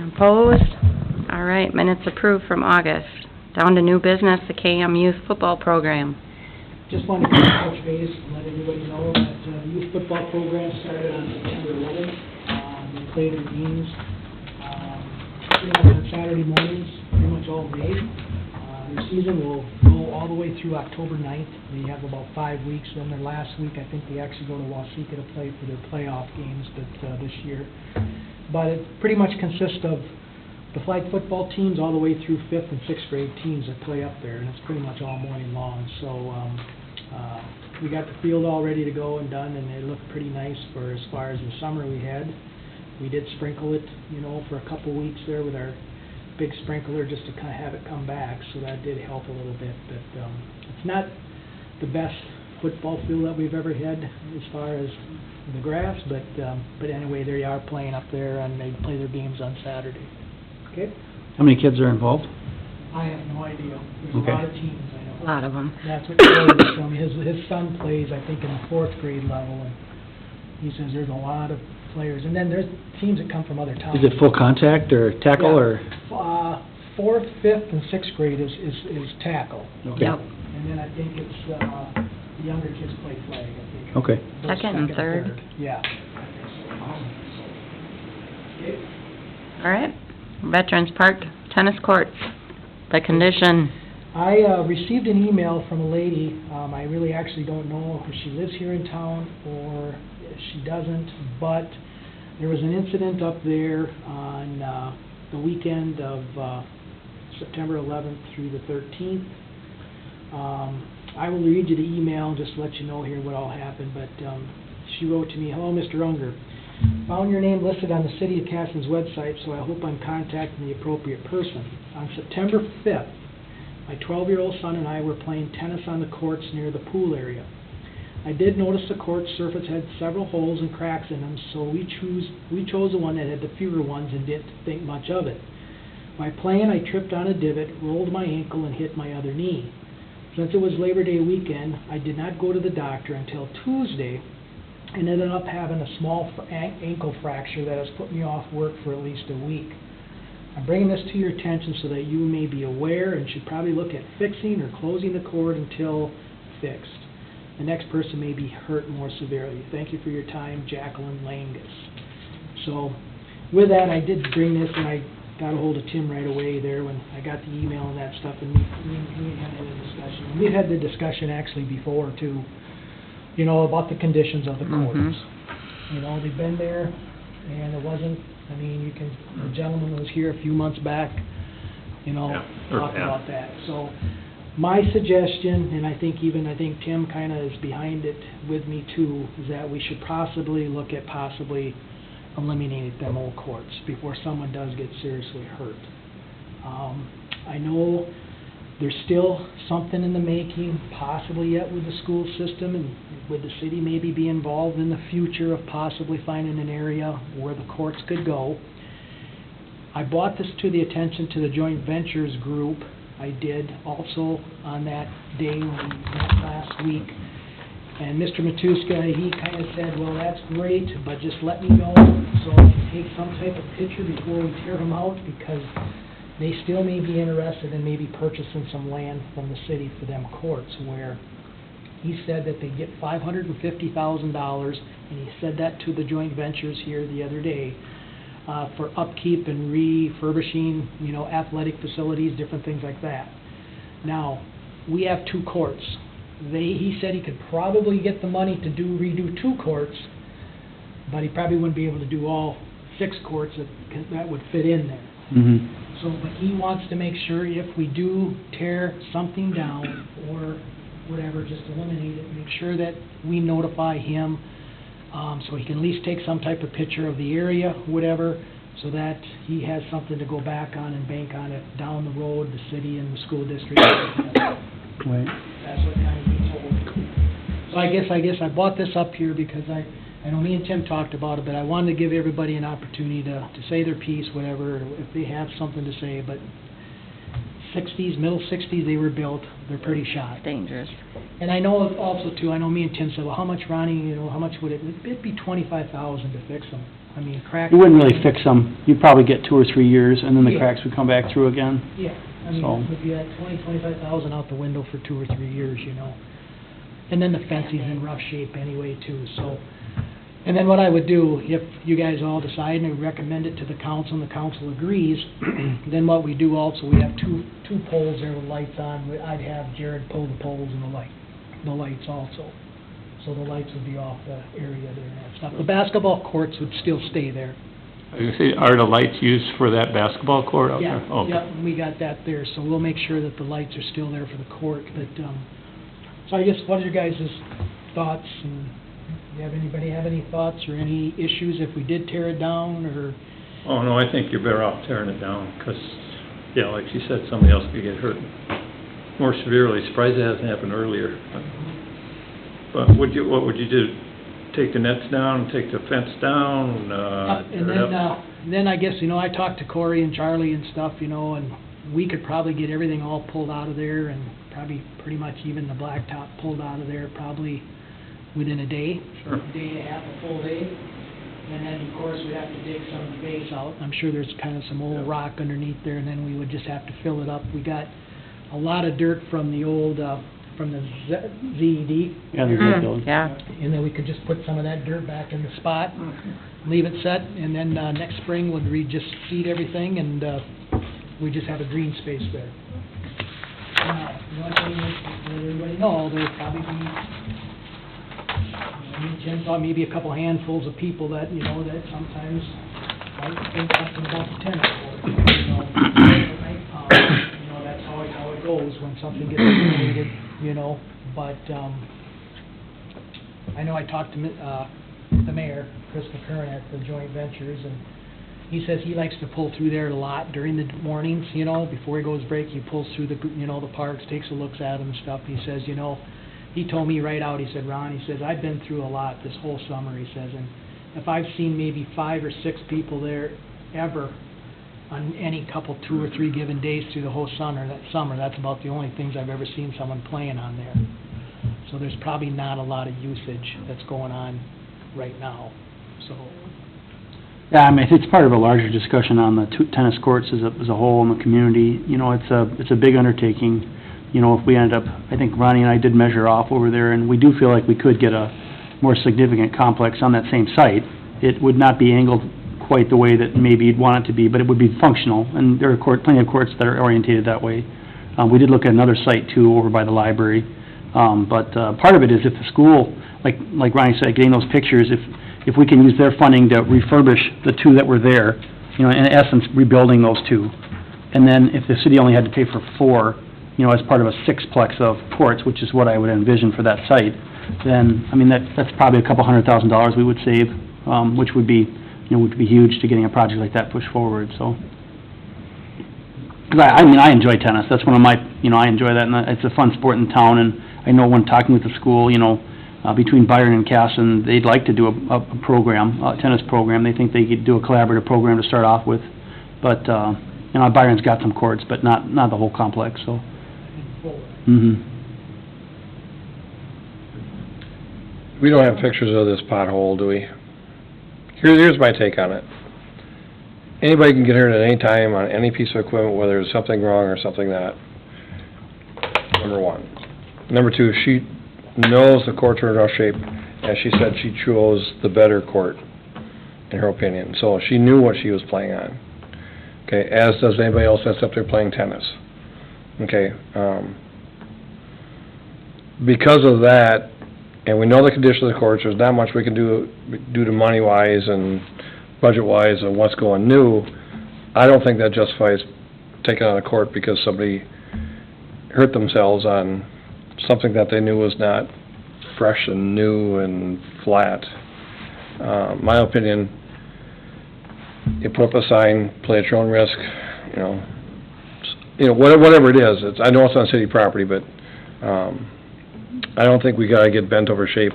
Opposed? All right, minutes approved from August. Down to new business, the KM Youth Football Program. Just wanted to touch base and let everybody know that the youth football program started on September 11th. They played their games pretty much on Saturday mornings, pretty much all day. Their season will go all the way through October 9th. They have about 5 weeks. Then their last week, I think they actually go to Waseca to play for their playoff games this year. But it pretty much consists of the flag football teams all the way through 5th and 6th grade teams that play up there, and it's pretty much all morning long. So we got the field all ready to go and done, and it looked pretty nice for as far as the summer we had. We did sprinkle it, for a couple weeks there with our big sprinkler just to kind of have it come back, so that did help a little bit. But it's not the best football field that we've ever had as far as the grass, but anyway, they are playing up there, and they play their games on Saturday. Okay? How many kids are involved? I have no idea. There's Okay. a lot of teams, I know. A lot of them. That's what Troy was telling me. His son plays, I think, in the 4th grade level, and he says there's a lot of players. And then there's teams that come from other towns. Is it full contact or tackle or? 4th, 5th, and 6th grade is tackle. Okay. Yep. And then I think it's the younger kids play flag, I think. Okay. Second and third. Yeah. Okay. All right. Veterans Park Tennis Courts. The condition. I received an email from a lady. I really actually don't know if she lives here in town or if she doesn't, but there was an incident up there on the weekend of September 11th through the 13th. I will read you the email and just let you know here what all happened, but she wrote to me, "Hello, Mr. Unger. Found your name listed on the City of Caston's website, so I hope I'm contacting the appropriate person. On September 5th, my 12-year-old son and I were playing tennis on the courts near the pool area. I did notice the court surface had several holes and cracks in them, so we chose the one that had the fewer ones and didn't think much of it. While playing, I tripped on a divot, rolled my ankle, and hit my other knee. Since it was Labor Day weekend, I did not go to the doctor until Tuesday and ended up having a small ankle fracture that has put me off work for at least a week. I'm bringing this to your attention so that you may be aware and should probably look at fixing or closing the cord until fixed. The next person may be hurt more severely. Thank you for your time, Jacqueline Langus." So with that, I did bring this, and I got a hold of Tim right away there when I got the email and that stuff, and we had a discussion. And we've had the discussion actually before too, about the conditions of the courts. They've been there, and it wasn't, the gentleman was here a few months back, talked about that. So my suggestion, and I think Tim kind of is behind it with me too, is that we should possibly look at eliminating them old courts before someone does get seriously hurt. I know there's still something in the making, possibly yet with the school system, and would the city maybe be involved in the future of possibly finding an area where the courts could go. I brought this to the attention to the Joint Ventures group. I did also on that day when we met last week. And Mr. Matuska, he kind of said, "Well, that's great, but just let me know so I can take some type of picture before we tear them out, because they still may be interested in maybe purchasing some land from the city for them courts," where he said that they get $550,000, and he said that to the Joint Ventures here the other day, for upkeep and refurbishing, athletic facilities, different things like that. Now, we have 2 courts. He said he could probably get the money to redo 2 courts, but he probably wouldn't be able to do all 6 courts that would fit in there. Mm-hmm. So, but he wants to make sure if we do tear something down or whatever, just eliminate it, make sure that we notify him, so he can at least take some type of picture of the area, whatever, so that he has something to go back on and bank on it down the road, the city and the school district. Right. That's what kind of he told me. So I guess I brought this up here because I know me and Tim talked about it, but I wanted to give everybody an opportunity to say their piece, whatever, if they have something to say. But 60s, middle 60s they were built. They're pretty shot. Dangerous. And I know also too, I know me and Tim said, well, how much, Ronnie, you know, how much would it'd be $25,000 to fix them. I mean, cracks. You wouldn't really fix them. You'd probably get 2 or 3 years, and then the Yeah. cracks would come back through again. Yeah, I mean, So- if you had 25,000 out the window for 2 or 3 years, you know. And then the fencing's in rough shape anyway too, so. And then what I would do, if you guys all decide and recommend it to the council and the council agrees, then what we do also, we have two poles there with lights on. I'd have Jared pull the poles and the lights also. So the lights would be off the area there and stuff. The basketball courts would still stay there. Are the lights used for that basketball court out Yeah, there? Okay. yeah, we got that there, so we'll make sure that the lights are still there for the court, but, so I guess, what are your guys' thoughts, and anybody have any thoughts or any issues if we did tear it down, or? Oh, no, I think you're better off tearing it down, because, yeah, like she said, somebody else could get hurt more severely. Surprised it hasn't happened earlier. But what would you do? Take the nets down, take the fence down, And tear it up? then I guess, you know, I talked to Corey and Charlie and stuff, you know, and we could probably get everything all pulled out of there, and probably pretty much even the blacktop pulled out of there probably within a day. Sure. A day and a half, a full day. And then, of course, we'd have to dig some of the base out. I'm sure there's kind of some old rock underneath there, and then we would just have to fill it up. We got a lot of dirt from the old, from the ZED. Yeah, the Mhm, building. yeah. And then we could just put some of that dirt back in the spot, leave it set, and then next spring would we just seed everything, and we just have a green space there. One thing is, let everybody know, there'll probably be, Jim thought maybe a couple handfuls of people that, you know, that sometimes might think something about the tennis court, you know. You know, that's how it goes when something gets created, you know, but, I know I talked to the mayor, Chris McCurran at the Joint Ventures, and he says he likes to pull through there a lot during the mornings, you know, before he goes break, he pulls through the, you know, the parks, takes a look at them and stuff. He says, you know, he told me right out, he said, Ron, he says, I've been through a lot this whole summer, he says, and if I've seen maybe 5 or 6 people there ever on any couple, 2 or 3 given days through the whole summer, that's about the only things I've ever seen someone playing on there. So there's probably not a lot of usage that's going on right now, so. Yeah, I mean, it's part of a larger discussion on the tennis courts as a whole in the community. You know, it's a big undertaking. You know, if we ended up, I think Ronnie and I did measure off over there, and we do feel like we could get a more significant complex on that same site. It would not be angled quite the way that maybe you'd want it to be, but it would be functional, and there are plenty of courts that are orientated that way. We did look at another site too, over by the library. But part of it is if the school, like Ronnie said, getting those pictures, if we can use their funding to refurbish the 2 that were there, you know, in essence, rebuilding those 2. And then if the city only had to pay for 4, you know, as part of a 6-plex of courts, which is what I would envision for that site, then, I mean, that's probably a couple $100,000 we would save, which would be, you know, would be huge to getting a project like that pushed forward, so. 'Cause I mean, I enjoy tennis, that's one of my, you know, I enjoy that, and it's a fun sport in town, and I know when talking with the school, you know, between Byron and Casson, they'd like to do a program, a tennis program. They think they could do a collaborative program to start off with. But, you know, Byron's got some courts, but not the whole complex, so. Mm-hmm. We don't have pictures of this pothole, do we? Here's my take on it. Anybody can get hurt at any time on any piece of equipment, whether there's something wrong or something not. Number 1. Number 2, she knows the courts are in rough shape, and she said she chose the better court, in her opinion. So she knew what she was playing on. Okay, as does anybody else that's up there playing tennis. Okay, because of that, and we know the condition of the courts, there's not much we can do to money-wise and budget-wise and what's going new. I don't think that justifies taking on a court because somebody hurt themselves on something that they knew was not fresh and new and flat. My opinion, you put up a sign, play at your own risk, you know, whatever it is. I know it's on city property, but I don't think we gotta get bent over shape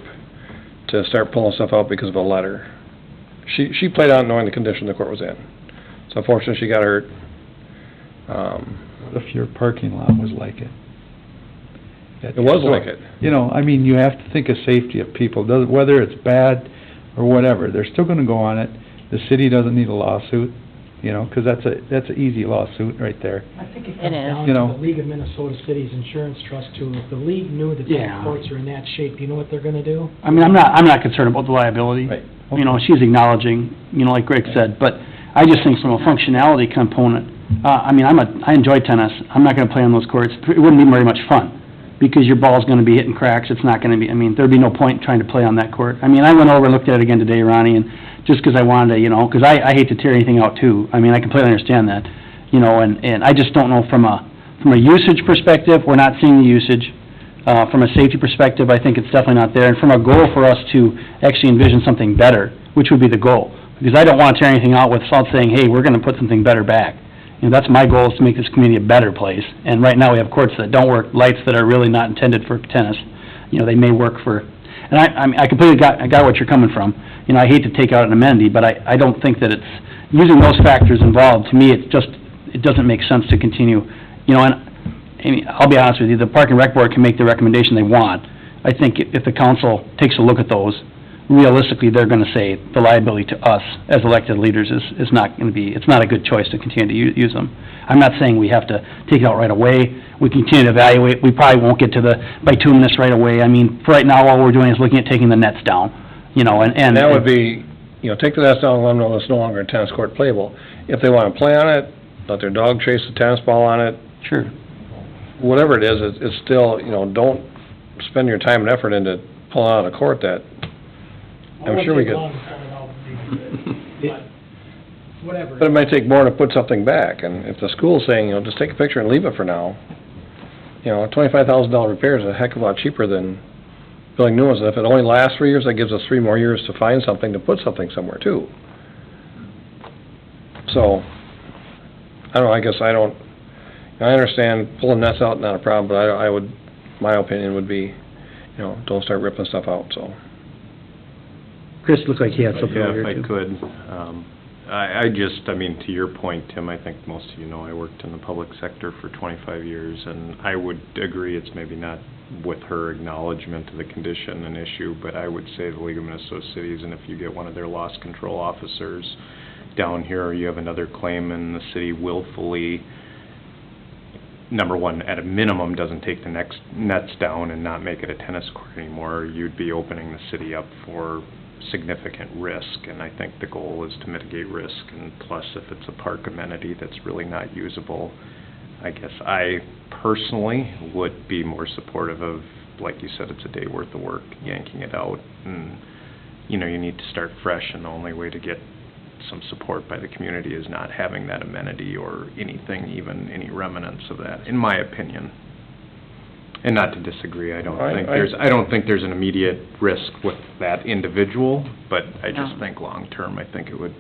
to start pulling stuff out because of a letter. She played out knowing the condition the court was in. So unfortunately she got hurt, What if your parking lot was like it? It was like it. You know, I mean, you have to think of safety of people, whether it's bad or whatever, they're still gonna go on it. The city doesn't need a lawsuit, you know, 'cause that's an easy lawsuit right there. I think it It comes is. down You to know. the League of Minnesota Cities Insurance Trust too. If the league knew that the Yeah. courts are in that shape, you know what they're gonna do? I mean, I'm not concerned about the liability. Right. You know, she's acknowledging, you know, like Greg said, but I just think from a functionality component, I mean, I enjoy tennis. I'm not gonna play on those courts. It wouldn't be very much fun, because your ball's gonna be hitting cracks. It's not gonna be, I mean, there'd be no point trying to play on that court. I mean, I went over and looked at it again today, Ronnie, and just 'cause I wanted to, you know, 'cause I hate to tear anything out too. I mean, I completely understand that, you know, and I just don't know from a usage perspective, we're not seeing the usage. From a safety perspective, I think it's definitely not there. And from a goal for us to actually envision something better, which would be the goal, because I don't want to tear anything out without saying, hey, we're gonna put something better back. You know, that's my goal, is to make this community a better place. And right now, we have courts that don't work, lights that are really not intended for tennis. You know, they may work for, and I mean, I completely got what you're coming from. You know, I hate to take out an amenity, but I don't think that it's, using those factors involved, to me, it doesn't make sense to continue. You know, and I mean, I'll be honest with you, the Park and Rec Board can make the recommendation they want. I think if the council takes a look at those, realistically, they're gonna say the liability to us as elected leaders is not gonna be, it's not a good choice to continue to use them. I'm not saying we have to take it out right away. We continue to evaluate. We probably won't get to the bituminous right away. I mean, for right now, all we're doing is looking at taking the nets down, you know, and That would be, you know, take the nets down and let them know it's no longer a tennis court playable. If they wanna play on it, let their dog chase the tennis ball on it, Sure. whatever it is, it's still, you know, don't spend your time and effort into pulling out a court that, I'm sure we could. Whatever. But it might take more to put something back, and if the school's saying, you know, just take a picture and leave it for now, you know, a $25,000 repair is a heck of a lot cheaper than building new ones. And if it only lasts 3 years, that gives us 3 more years to find something, to put something somewhere too. So, I don't know, I guess I understand pulling nets out, not a problem, but I would, my opinion would be, you know, don't start ripping stuff out, so. Chris looked like he had something Yeah, over if here, I too. could. I just, I mean, to your point, Tim, I think most of you know I worked in the public sector for 25 years, and I would agree it's maybe not with her acknowledgement of the condition an issue, but I would say the League of Minnesota Cities, and if you get one of their loss control officers down here, or you have another claim and the city willfully, number one, at a minimum, doesn't take the next nets down and not make it a tennis court anymore, you'd be opening the city up for significant risk, and I think the goal is to mitigate risk, and plus if it's a park amenity that's really not usable, I guess I personally would be more supportive of, like you said, it's a day worth of work, yanking it out, and, you know, you need to start fresh, and the only way to get some support by the community is not having that amenity or anything, even any remnants of that, in my opinion. And not to disagree, I don't think there's an immediate risk with that individual, but I just No. think long-term, I think it would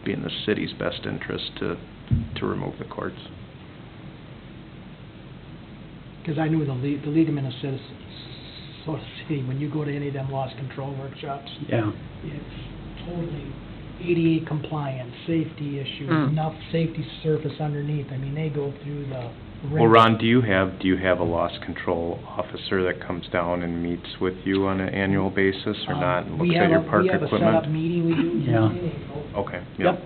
be in the city's best interest to remove the courts. Because I knew the League of Minnesota City, when you go to any of them loss control workshops, Yeah. it's totally ADA compliant, safety issues, Mm. enough safety surface underneath. I mean, they go through the Well, Ron, do you have a loss control officer that comes down and meets with you on an annual basis or not, and looks at your park We have a set-up equipment? meeting we do. Yeah. Okay, Yep,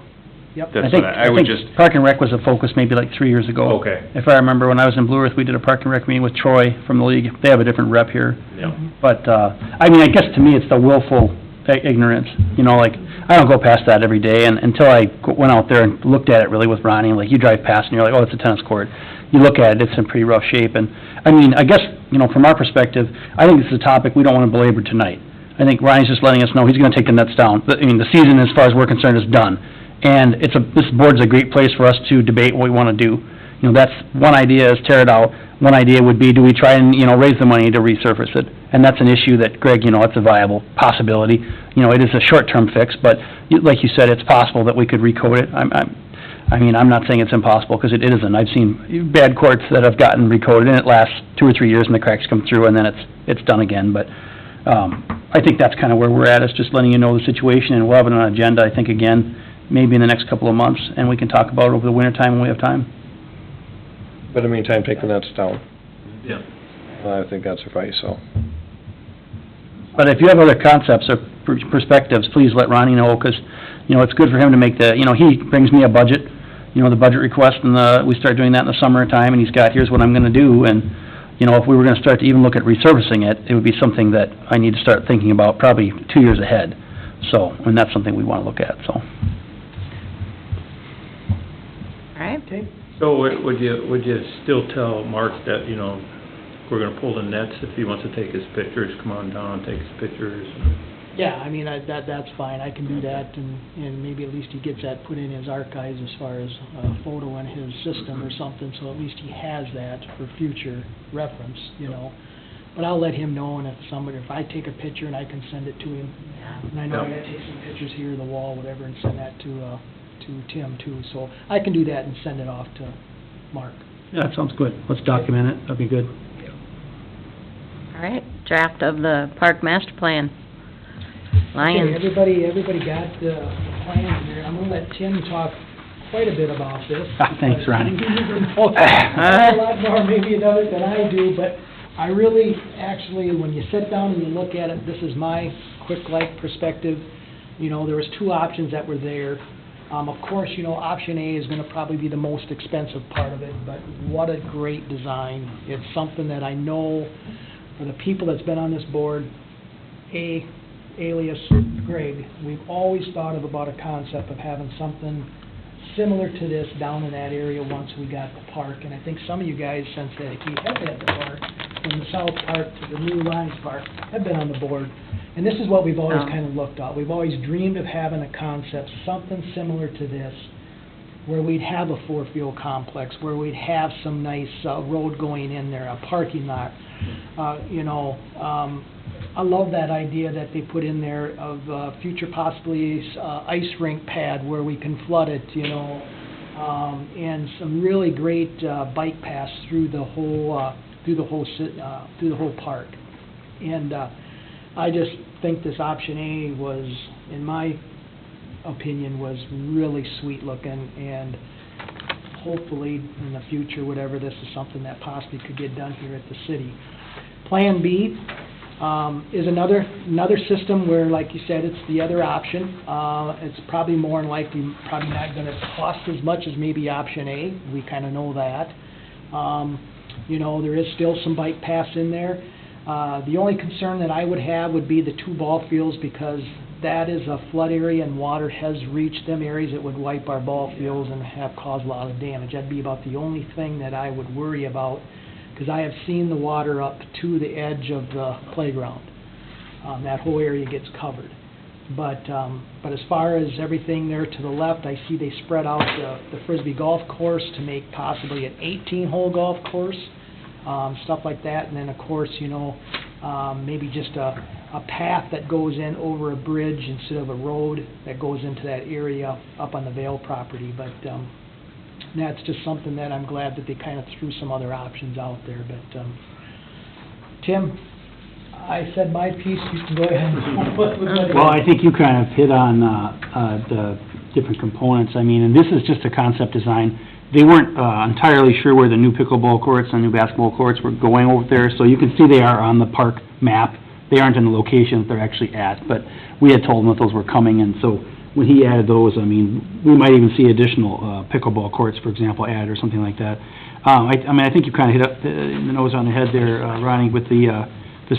yep. That's I think, what I would think just, Park and Rec was a focus maybe like 3 years ago. okay, If I remember, when I was in Blue Earth, we did a Park and Rec meeting with Troy from the league. They have a different rep here. yeah. But, I mean, I guess to me, it's the willful ignorance, you know, like, I don't go past that every day, and until I went out there and looked at it really with Ronnie, like, you drive past and you're like, oh, it's a tennis court. You look at it, it's in pretty rough shape, and, I mean, I guess, you know, from our perspective, I think this is a topic we don't want to belabor tonight. I think Ryan's just letting us know he's gonna take the nets down. I mean, the season, as far as we're concerned, is done. And this board's a great place for us to debate what we wanna do. You know, that's, one idea is tear it out. One idea would be, do we try and, you know, raise the money to resurface it? And that's an issue that, Greg, you know, it's a viable possibility. You know, it is a short-term fix, but like you said, it's possible that we could recode it. I mean, I'm not saying it's impossible, because it isn't. I've seen bad courts that have gotten recoded, and it lasts 2 or 3 years, and the cracks come through, and then it's done again. But I think that's kind of where we're at, is just letting you know the situation, and we'll have it on an agenda, I think, again, maybe in the next couple of months, and we can talk about it over the winter time when we have time. But in the meantime, take the nets down. Yeah. I think that's suffice, so. But if you have other concepts or perspectives, please let Ronnie know, because, it's good for him to make he brings me a budget, the budget request, and we start doing that in the summertime, and he's got, here's what I'm gonna do, and, if we were gonna start to even look at resurfacing it, it would be something that I need to start thinking about probably 2 years ahead. So, and that's something we wanna look at, so. All right. Okay. So would you still tell Mark that, we're gonna pull the nets, if he wants to take his pictures, come on down, take his pictures? Yeah, I mean, that's fine, I can do that, and maybe at least he gets that put in his archives as far as a photo in his system or something, so at least he has that for future reference, But I'll let him know, and if I take a picture and I can send it to him, and I know I gotta take some pictures here of the wall, whatever, and send that to Tim too, so I can do that and send it off to Mark. Yeah, that sounds good. Let's document it, that'd be good. All right, draft of the park master plan. Lions. Okay, everybody got the plans there. I'm gonna let Tim talk quite a bit about this. Thanks, Ronnie. He knows a lot more maybe about it than I do, but I really, actually, when you sit down and you look at it, this is my quick perspective. There was 2 options that were there. Of course, option A is gonna probably be the most expensive part of it, but what a great design. It's something that I know for the people that's been on this board, alias Greg, we've always thought about a concept of having something similar to this down in that area once we got the park, and I think some of you guys, since we have had the park, from the south park to the new Lions Park, have been on the board, and this is what we've always kind of looked at. We've always dreamed of having a concept, something similar to this, where we'd have a 4-field complex, where we'd have some nice road going in there, a parking lot, I love that idea that they put in there of future possibly ice rink pad where we can flood it, and some really great bike paths through the whole park. And I just think this option A was, in my opinion, was really sweet looking, and hopefully in the future, whatever, this is something that possibly could get done here at the city. Plan B is another system where, like you said, it's the other option. It's probably more than likely probably not going to cost as much as maybe option A. We kind of know that. There is still some bike paths in there. The only concern that I would have would be the 2 ball fields, because that is a flood area and water has reached them areas that would wipe our ball fields and have caused a lot of damage. That'd be about the only thing that I would worry about, because I have seen the water up to the edge of the playground. That whole area gets covered. But as far as everything there to the left, I see they spread out the Frisbee golf course to make possibly an 18-hole golf course, stuff like that. And then, of course, maybe just a path that goes in over a bridge instead of a road that goes into that area up on the Vale property. But that's just something that I'm glad that they kind of threw some other options out there. But Tim, I said my piece, you can go ahead and Well, I think you kind of hit on the different components. I mean, and this is just a concept design. They weren't entirely sure where the new pickleball courts and new basketball courts were going over there, so you can see they are on the park map. They aren't in the location that they're actually at, but we had told them that those were coming, and so when he added those, I mean, we might even see additional pickleball courts, for example, added or something like that. I think you kind of hit up the nose on the head there, Ronnie, with the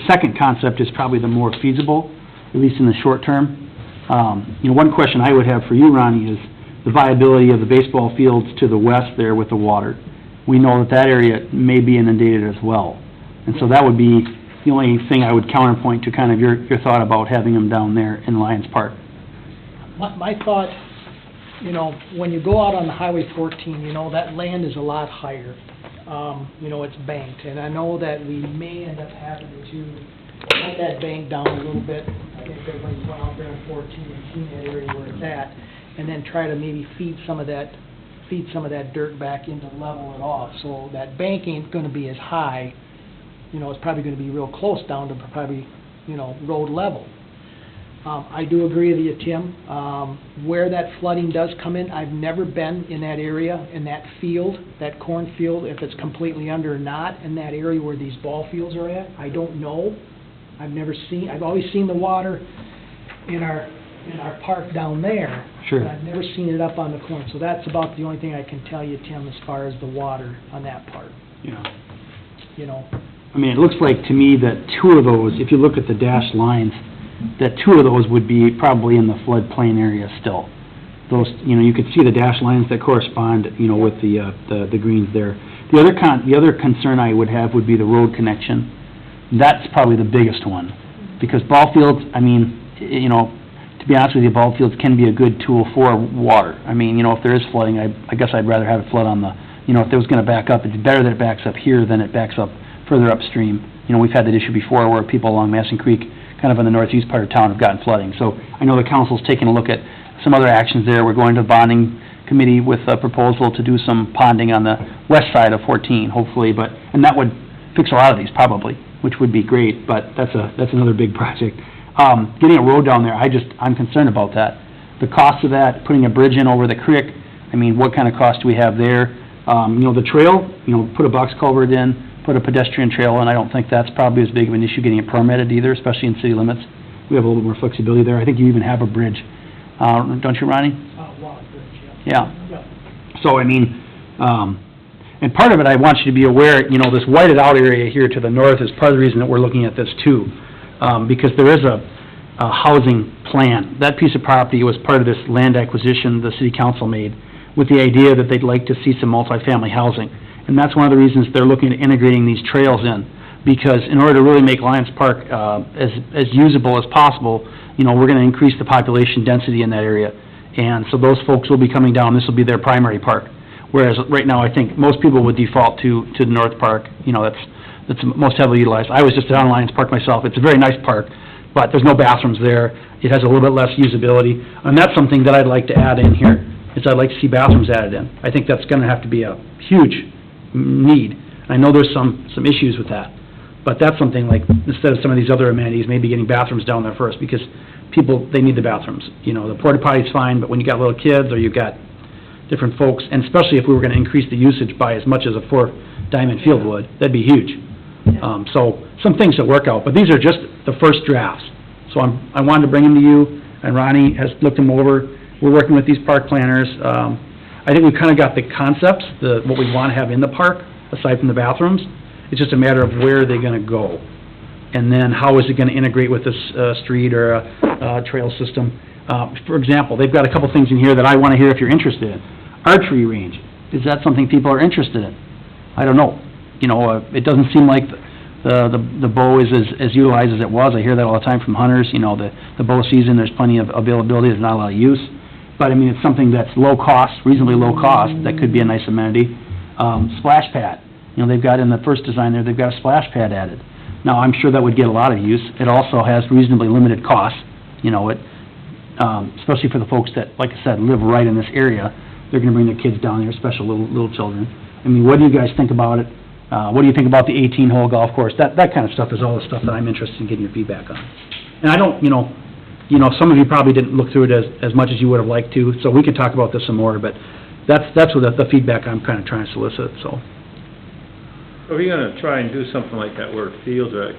second concept is probably the more feasible, at least in the short term. One question I would have for you, Ronnie, is the viability of the baseball fields to the west there with the water. We know that area may be inundated as well, and so that would be the only thing I would counterpoint to kind of your thought about having them down there in Lions Park. My thought, when you go out on the Highway 14, that land is a lot higher. It's banked, and I know that we may end up having to cut that bank down a little bit. I think everybody's went out there on 14 and seen that area where it's at, and then try to maybe feed some of that dirt back into level it off. So that bank ain't going to be as high. It's probably going to be real close down to probably, road level. I do agree with you, Tim. Where that flooding does come in, I've never been in that area, in that field, that cornfield, if it's completely under or not, in that area where these ball fields are at. I don't know. I've always seen the water in our park down there. Sure. But I've never seen it up on the corn. So that's about the only thing I can tell you, Tim, as far as the water on that part, Yeah. you know. I mean, it looks like to me that two of those, if you look at the dashed lines, that two of those would be probably in the floodplain area still. Those, you could see the dashed lines that correspond, with the greens there. The other concern I would have would be the road connection. That's probably the biggest one, because ball fields, I mean, to be honest with you, ball fields can be a good tool for water. I mean, if there is flooding, I guess I'd rather have it flood on the, if it was gonna back up, it's better that it backs up here than it backs up further upstream. We've had that issue before where people along Masson Creek, kind of in the northeast part of town, have gotten flooding. So I know the council's taking a look at some other actions there. We're going to the bonding committee with a proposal to do some ponding on the west side of 14, hopefully, and that would fix a lot of these probably, which would be great, but that's another big project. Getting a road down there, I'm concerned about that. The cost of that, putting a bridge in over the creek, I mean, what kind of cost do we have there? The trail, put a box culvert in, put a pedestrian trail, and I don't think that's probably as big of an issue getting it permitted either, especially in city limits. We have a little bit more flexibility there. I think you even have a bridge, don't you, Ronnie? Walk bridge, Yeah. So, I mean, and part of it, I want you to be aware, this whited out area here to the north is part of the reason that we're looking at this too, because there is a housing plan. That piece of property was part of this land acquisition the city council made with the idea that they'd like to see some multifamily housing. And that's one of the reasons they're looking at integrating these trails in, because in order to really make Lions Park as usable as possible, we're going to increase the population density in that area. And so those folks will be coming down, this will be their primary park. Whereas right now, I think most people would default to the North Park, that's most heavily utilized. I was just down in Lions Park myself. It's a very nice park, but there's no bathrooms there. It has a little bit less usability. And that's something that I'd like to add in here, is I'd like to see bathrooms added in. I think that's going to have to be a huge need. I know there's some issues with that, but that's something like, instead of some of these other amenities, maybe getting bathrooms down there first, because people, they need the bathrooms. The porta potty's fine, but when you got little kids or you've got different folks, and especially if we were going to increase the usage by as much as a 4-diamond field would, that'd be huge. So some things to work out, but these are just the first drafts. So I wanted to bring them to you, and Ronnie has looked them over. We're working with these park planners. I think we've kind of got the concepts, what we want to have in the park, aside from the bathrooms. It's just a matter of where they're going to go, and then how is it going to integrate with this street or a trail system. For example, they've got a couple things in here that I want to hear if you're interested in. Archery range, is that something people are interested in? I don't know. It doesn't seem like the bow is as utilized as it was. I hear that all the time from hunters. The bow season, there's plenty of availability, there's not a lot of use. But I mean, it's something that's low cost, reasonably low cost, that could be a nice amenity. Splash pad, they've got in the first design there, they've got a splash pad added. Now, I'm sure that would get a lot of use. It also has reasonably limited costs, especially for the folks that, like I said, live right in this area. They're gonna bring their kids down there, especially little children. I mean, what do you guys think about it? What do you think about the 18-hole golf course? That kind of stuff is all the stuff that I'm interested in getting your feedback on. And I don't, some of you probably didn't look through it as much as you would have liked to, so we can talk about this some more, but that's what the feedback I'm kind of trying to solicit, so. Are you gonna try and do something like that where fields are,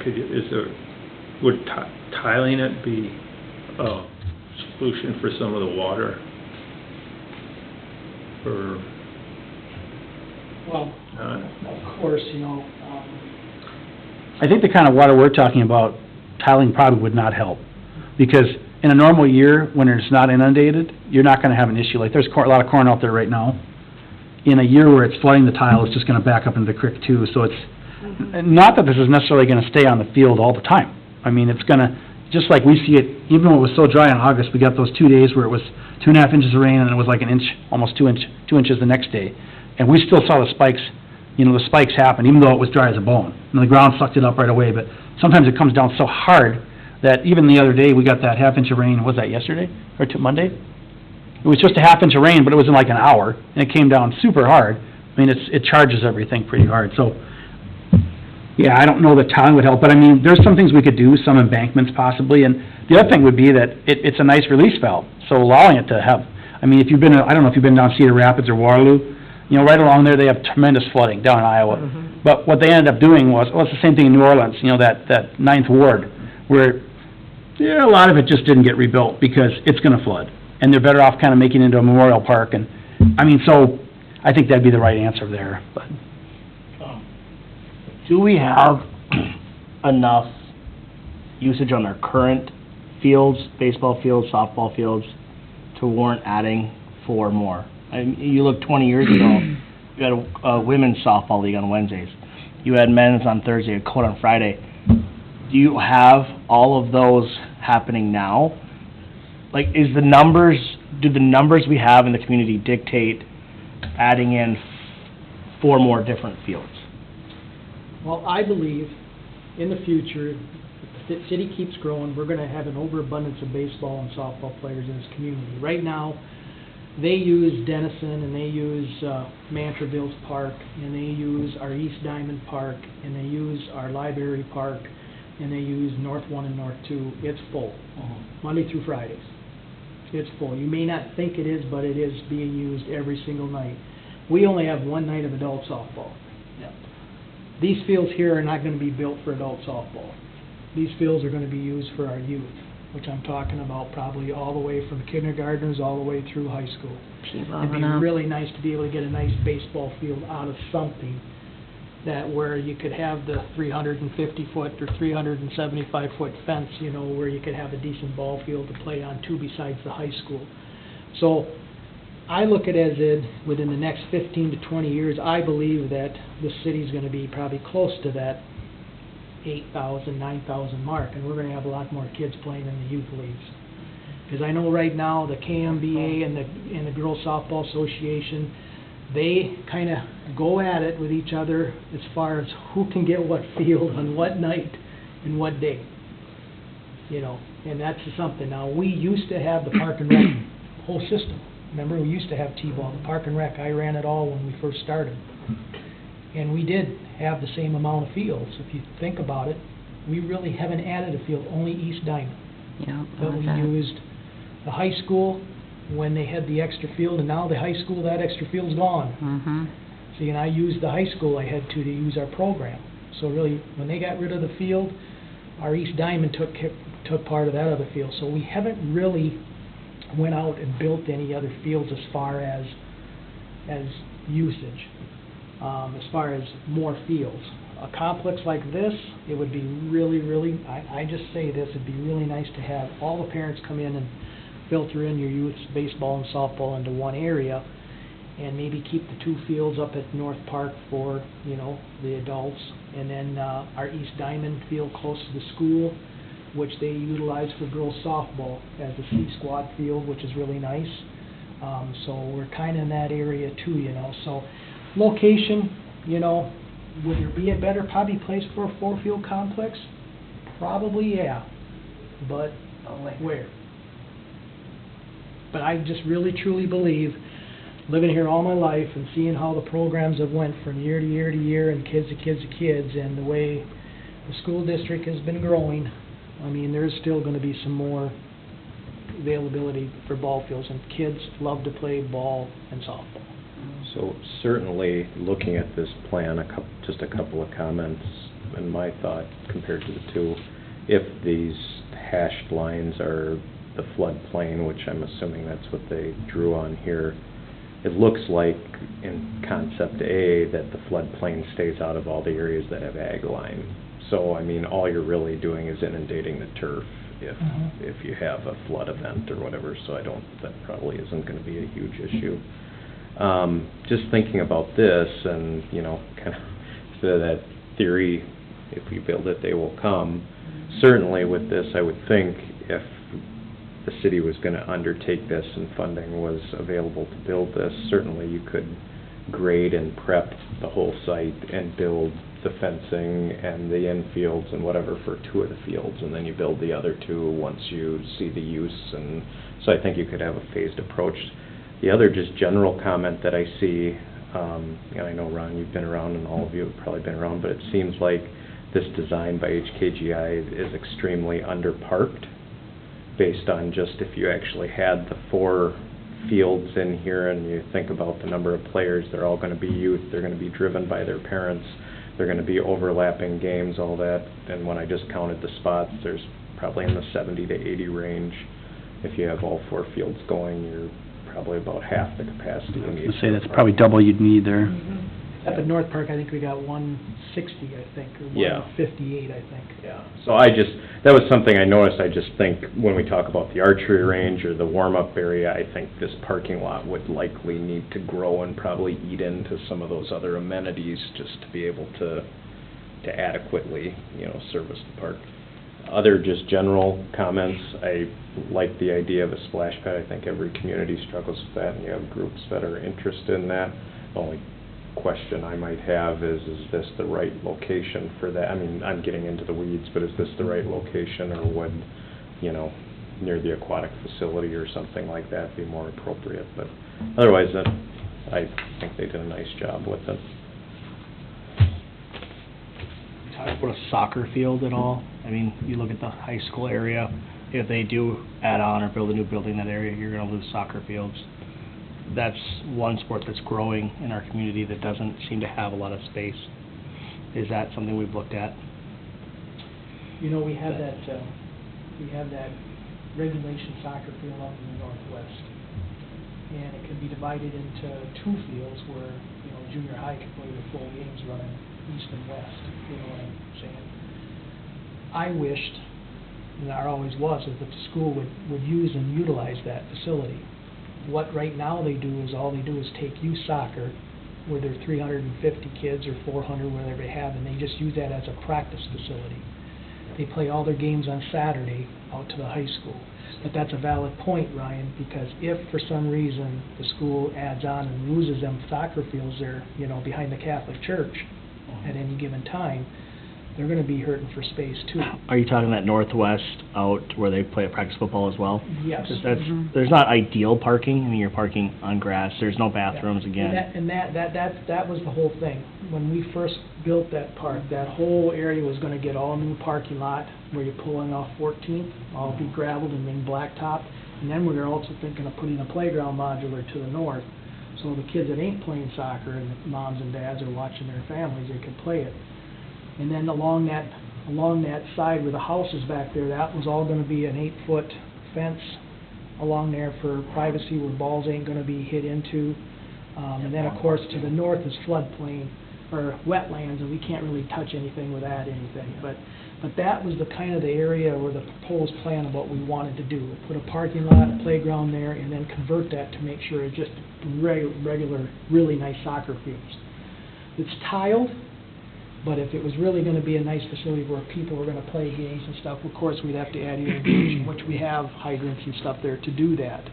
would tiling it be a solution for some of the water? Or? Well, of course, I think the kind of water we're talking about, tiling probably would not help. Because in a normal year, when it's not inundated, you're not gonna have an issue. Like, there's a lot of corn out there right now. In a year where it's flooding the tile, it's just gonna back up into the creek too. So it's, not that this is necessarily gonna stay on the field all the time. I mean, it's gonna, just like we see it, even though it was so dry in August, we got those 2 days where it was 2.5 inches of rain, and it was like an inch, almost 2 inches the next day. And we still saw the spikes, the spikes happen, even though it was dry as a bone. And the ground sucked it up right away, but sometimes it comes down so hard that even the other day, we got that half inch of rain. Was that yesterday or Monday? It was just a half inch of rain, but it was in like an hour, and it came down super hard. I mean, it charges everything pretty hard. So Yeah, I don't know that tiling would help, but I mean, there's some things we could do, some embankments possibly, and the other thing would be that it's a nice release valve, so allowing it to have, I mean, if you've been, I don't know if you've been down Cedar Rapids or Waterloo, you know, right along there, they have tremendous flooding down in Iowa. But what they ended up doing was, well, it's the same thing in New Orleans, you know, that Ninth Ward, where, yeah, a lot of it just didn't get rebuilt because it's gonna flood. And they're better off kind of making it into a memorial park, and, I mean, so, I think that'd be the right answer there, but. Do we have enough usage on our current fields, baseball fields, softball fields, to warrant adding 4 more? I mean, you look 20 years ago, you had a women's softball league on Wednesdays. You had men's on Thursday, a court on Friday. Do you have all of those happening now? Like, do the numbers we have in the community dictate adding in 4 more different fields? Well, I believe in the future, if the city keeps growing, we're gonna have an overabundance of baseball and softball players in this community. Right now, they use Denison, and they use Mantreville's Park, and they use our East Diamond Park, and they use our Library Park, and they use North 1 and North 2. It's full, Monday through Fridays. It's full. You may not think it is, but it is being used every single night. We only have 1 night of adult softball. These fields here are not going to be built for adult softball. These fields are going to be used for our youth, which I'm talking about probably all the way from kindergartnens all the way through high school. It'd be really nice to be able to get a nice baseball field out of something that where you could have the 350-foot or 375-foot fence, you know, where you could have a decent ball field to play on too besides the high school. So I look at it as within the next 15 to 20 years, I believe that the city's going to be probably close to that 8,000, 9,000 mark, and we're going to have a lot more kids playing in the youth leagues. Because I know right now the KMBA and the Girls Softball Association, they kind of go at it with each other as far as who can get what field on what night and what day. You know, and that's something. Now, we used to have the Park and Rec whole system. Remember, we used to have T-ball, the Park and Rec. I ran it all when we first started. And we did have the same amount of fields. If you think about it, we really haven't added a field, only East Diamond. Yeah, But we used the high school when they had the extra field, and now the high school, that extra field's gone. See, and I used the high school I had to use our program. So really, when they got rid of the field, our East Diamond took part of that other field. So we haven't really went out and built any other fields as far as usage, as far as more fields. A complex like this, it would be really, I just say this, it'd be really nice to have all the parents come in and filter in your youth baseball and softball into one area, and maybe keep the 2 fields up at North Park for, you know, the adults, and then our East Diamond field close to the school, which they utilize for girls softball as a C-squad field, which is really nice. So we're kind of in that area too, you know. So location, you know, would there be a better probably place for a 4-field complex? Probably, yeah. But where? But I just really truly believe, living here all my life and seeing how the programs have went from year to year to year and kids to kids to kids, and the way the school district has been growing, I mean, there's still going to be some more availability for ball fields, and kids love to play ball and softball. So certainly, looking at this plan, just a couple of comments and my thought compared to the 2. If these hashed lines are the floodplain, which I'm assuming that's what they drew on here, it looks like in concept A that the floodplain stays out of all the areas that have ag line. So, I mean, all you're really doing is inundating the turf if you have a flood event or whatever, so that probably isn't going to be a huge issue. Just thinking about this and, you know, kind of instead of that theory, if we build it, they will come. Certainly with this, I would think if the city was going to undertake this and funding was available to build this, certainly you could grade and prep the whole site and build the fencing and the infields and whatever for 2 of the fields, and then you build the other 2 once you see the use. And so I think you could have a phased approach. The other just general comment that I see, And I know, Ron, you've been around, and all of you have probably been around, but it seems like this design by HKGI is extremely underparked, based on just if you actually had the 4 fields in here, and you think about the number of players, they're all gonna be youth, they're gonna be driven by their parents, they're gonna be overlapping games, all that, and when I just counted the spots, there's probably in the 70 to 80 range. If you have all 4 fields going, you're probably about half the capacity you need. I'd say that's probably double you'd need there. Up at North Park, I think we got 160, I think, or Yeah. 158, I think. Yeah, so that was something I noticed. I just think when we talk about the archery range or the warm-up area, I think this parking lot would likely need to grow and probably eat into some of those other amenities just to be able to adequately, service the park. Other just general comments, I like the idea of a splash pad. I think every community struggles with that, and you have groups that are interested in that. The only question I might have is this the right location for that? I mean, I'm getting into the weeds, but is this the right location, or would, near the aquatic facility or something like that be more appropriate? But otherwise, I think they did a nice job with it. Talk about a soccer field at all? I mean, you look at the high school area, if they do add on or build a new building in that area, you're gonna lose soccer fields. That's one sport that's growing in our community that doesn't seem to have a lot of space. Is that something we've looked at? We have that regulation soccer field out in the northwest. And it can be divided into 2 fields where, junior high can play their full games running east and west, you know what I'm saying? I wished, and there always was, that the school would use and utilize that facility. What right now they do is, all they do is take youth soccer, where there are 350 kids or 400, whatever they have, and they just use that as a practice facility. They play all their games on Saturday out to the high school. But that's a valid point, Ryan, because if for some reason the school adds on and loses them soccer fields there, behind the Catholic Church at any given time, they're gonna be hurting for space too. Are you talking that northwest out where they play practice football as well? Yes. 'Cause there's not ideal parking. I mean, you're parking on grass. There's no bathrooms again. That was the whole thing. When we first built that park, that whole area was gonna get all new parking lot where you're pulling off 14th, all be gravelled and then blacktop. And then we were also thinking of putting a playground modular to the north, so the kids that ain't playing soccer and the moms and dads are watching their families, they could play it. And then along that side where the house is back there, that was all gonna be an 8-foot fence along there for privacy where balls ain't gonna be hit into. And then, of course, to the north is floodplain, or wetlands, and we can't really touch anything with that, But that was the kind of the area where the proposed plan of what we wanted to do. Put a parking lot, a playground there, and then convert that to make sure it's just regular, really nice soccer fields. It's tiled, but if it was really gonna be a nice facility where people were gonna play games and stuff, of course, we'd have to add irrigation, which we have hydrants and stuff there to do that.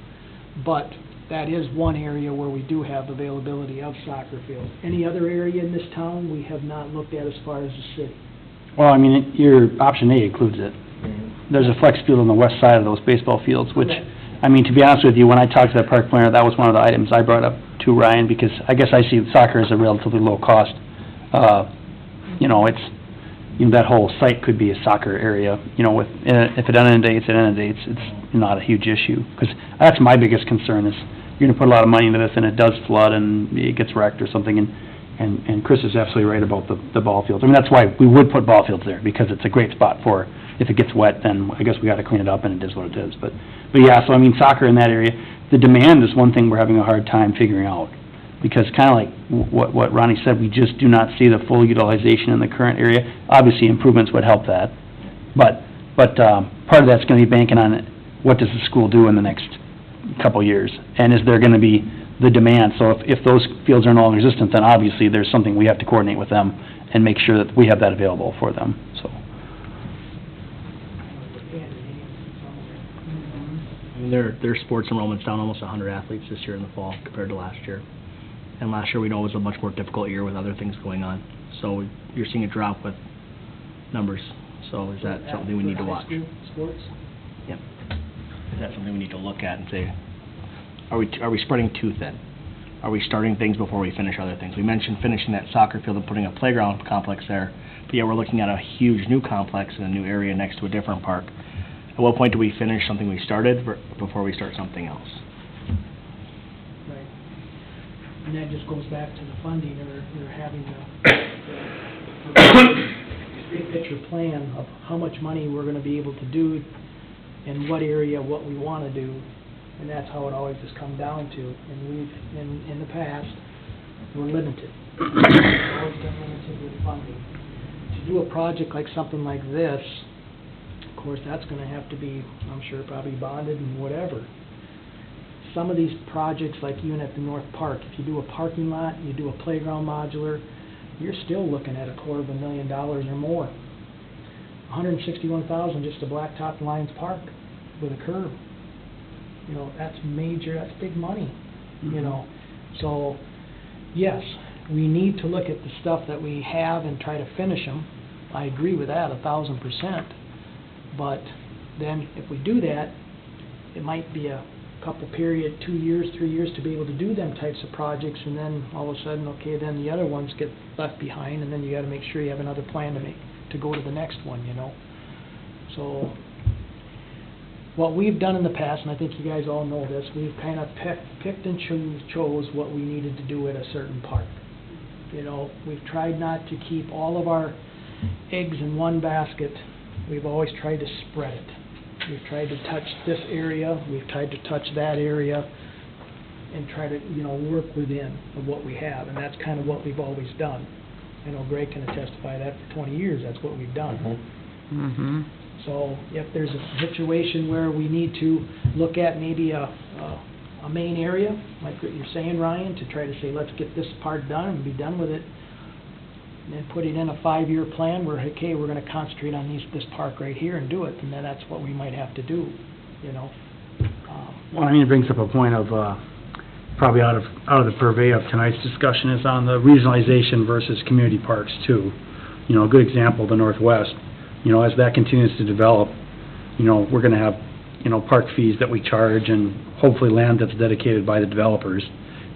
But that is one area where we do have availability of soccer fields. Any other area in this town we have not looked at as far as the city? Well, I mean, your option A includes it. There's a flex field on the west side of those baseball fields, which, Correct. I mean, to be honest with you, when I talked to that park planner, that was one of the items I brought up to Ryan, because I guess I see soccer as a relatively low cost. That whole site could be a soccer area, if it inundates, it's not a huge issue. Because that's my biggest concern is, you're gonna put a lot of money into this and it does flood and it gets wrecked or something, and Chris is absolutely right about the ball fields. I mean, that's why we would put ball fields there, because it's a great spot for, if it gets wet, then I guess we gotta clean it up and it is what it is. But yeah, so I mean, soccer in that area, the demand is one thing we're having a hard time figuring out. Because kinda like what Ronnie said, we just do not see the full utilization in the current area. Obviously, improvements would help that. But part of that's gonna be banking on what does the school do in the next couple years? And is there gonna be the demand? So if those fields are no longer existent, then obviously there's something we have to coordinate with them and make sure that we have that available for them, so. I mean, their sports enrollment's down almost 100 athletes this year in the fall compared to last year. And last year we know was a much more difficult year with other things going on. So you're seeing a drop with numbers. So is that something we need to watch? Sports? Yep. Is that something we need to look at and say, are we spreading too thin? are we starting things before we finish other things? We mentioned finishing that soccer field and putting a playground complex there, but yet we're looking at a huge new complex in a new area next to a different park. At what point do we finish something we started before we start something else? Right. And that just goes back to the funding, or having a big picture plan of how much money we're gonna be able to do, in what area, what we wanna do, and that's how it always has come down to. And we've, in the past, we're limited. We've always been limited with funding. To do a project like something like this, of course, that's gonna have to be, I'm sure, probably bonded and whatever. Some of these projects, like even at the North Park, if you do a parking lot, you do a playground modular, you're still looking at $250,000 or more. $161,000 just to blacktop Lions Park with a curb. You know, that's major, that's big money, you know. So, yes, we need to look at the stuff that we have and try to finish them. I agree with that 1,000%. But then if we do that, it might be a couple period, 2 years, 3 years to be able to do them types of projects, and then all of a sudden, okay, then the other ones get left behind, and then you gotta make sure you have another plan to go to the next one, you know. So, what we've done in the past, and I think you guys all know this, we've kind of picked and chose what we needed to do at a certain park. You know, we've tried not to keep all of our eggs in one basket. We've always tried to spread it. We've tried to touch this area, we've tried to touch that area, and try to, you know, work within of what we have, and that's kind of what we've always done. I know Greg can testify that for 20 years, that's what we've done. Mm-hmm. So if there's a situation where we need to look at maybe a main area, like what you're saying, Ryan, to try to say, let's get this part done and be done with it, and then put it in a 5-year plan where, okay, we're going to concentrate on this park right here and do it, and then that's what we might have to do, you know. Well, I mean, it brings up a point of, probably out of the purvey of tonight's discussion is on the regionalization versus community parks too. You know, a good example, the Northwest. You know, as that continues to develop, you know, we're gonna have, you know, park fees that we charge and hopefully land that's dedicated by the developers.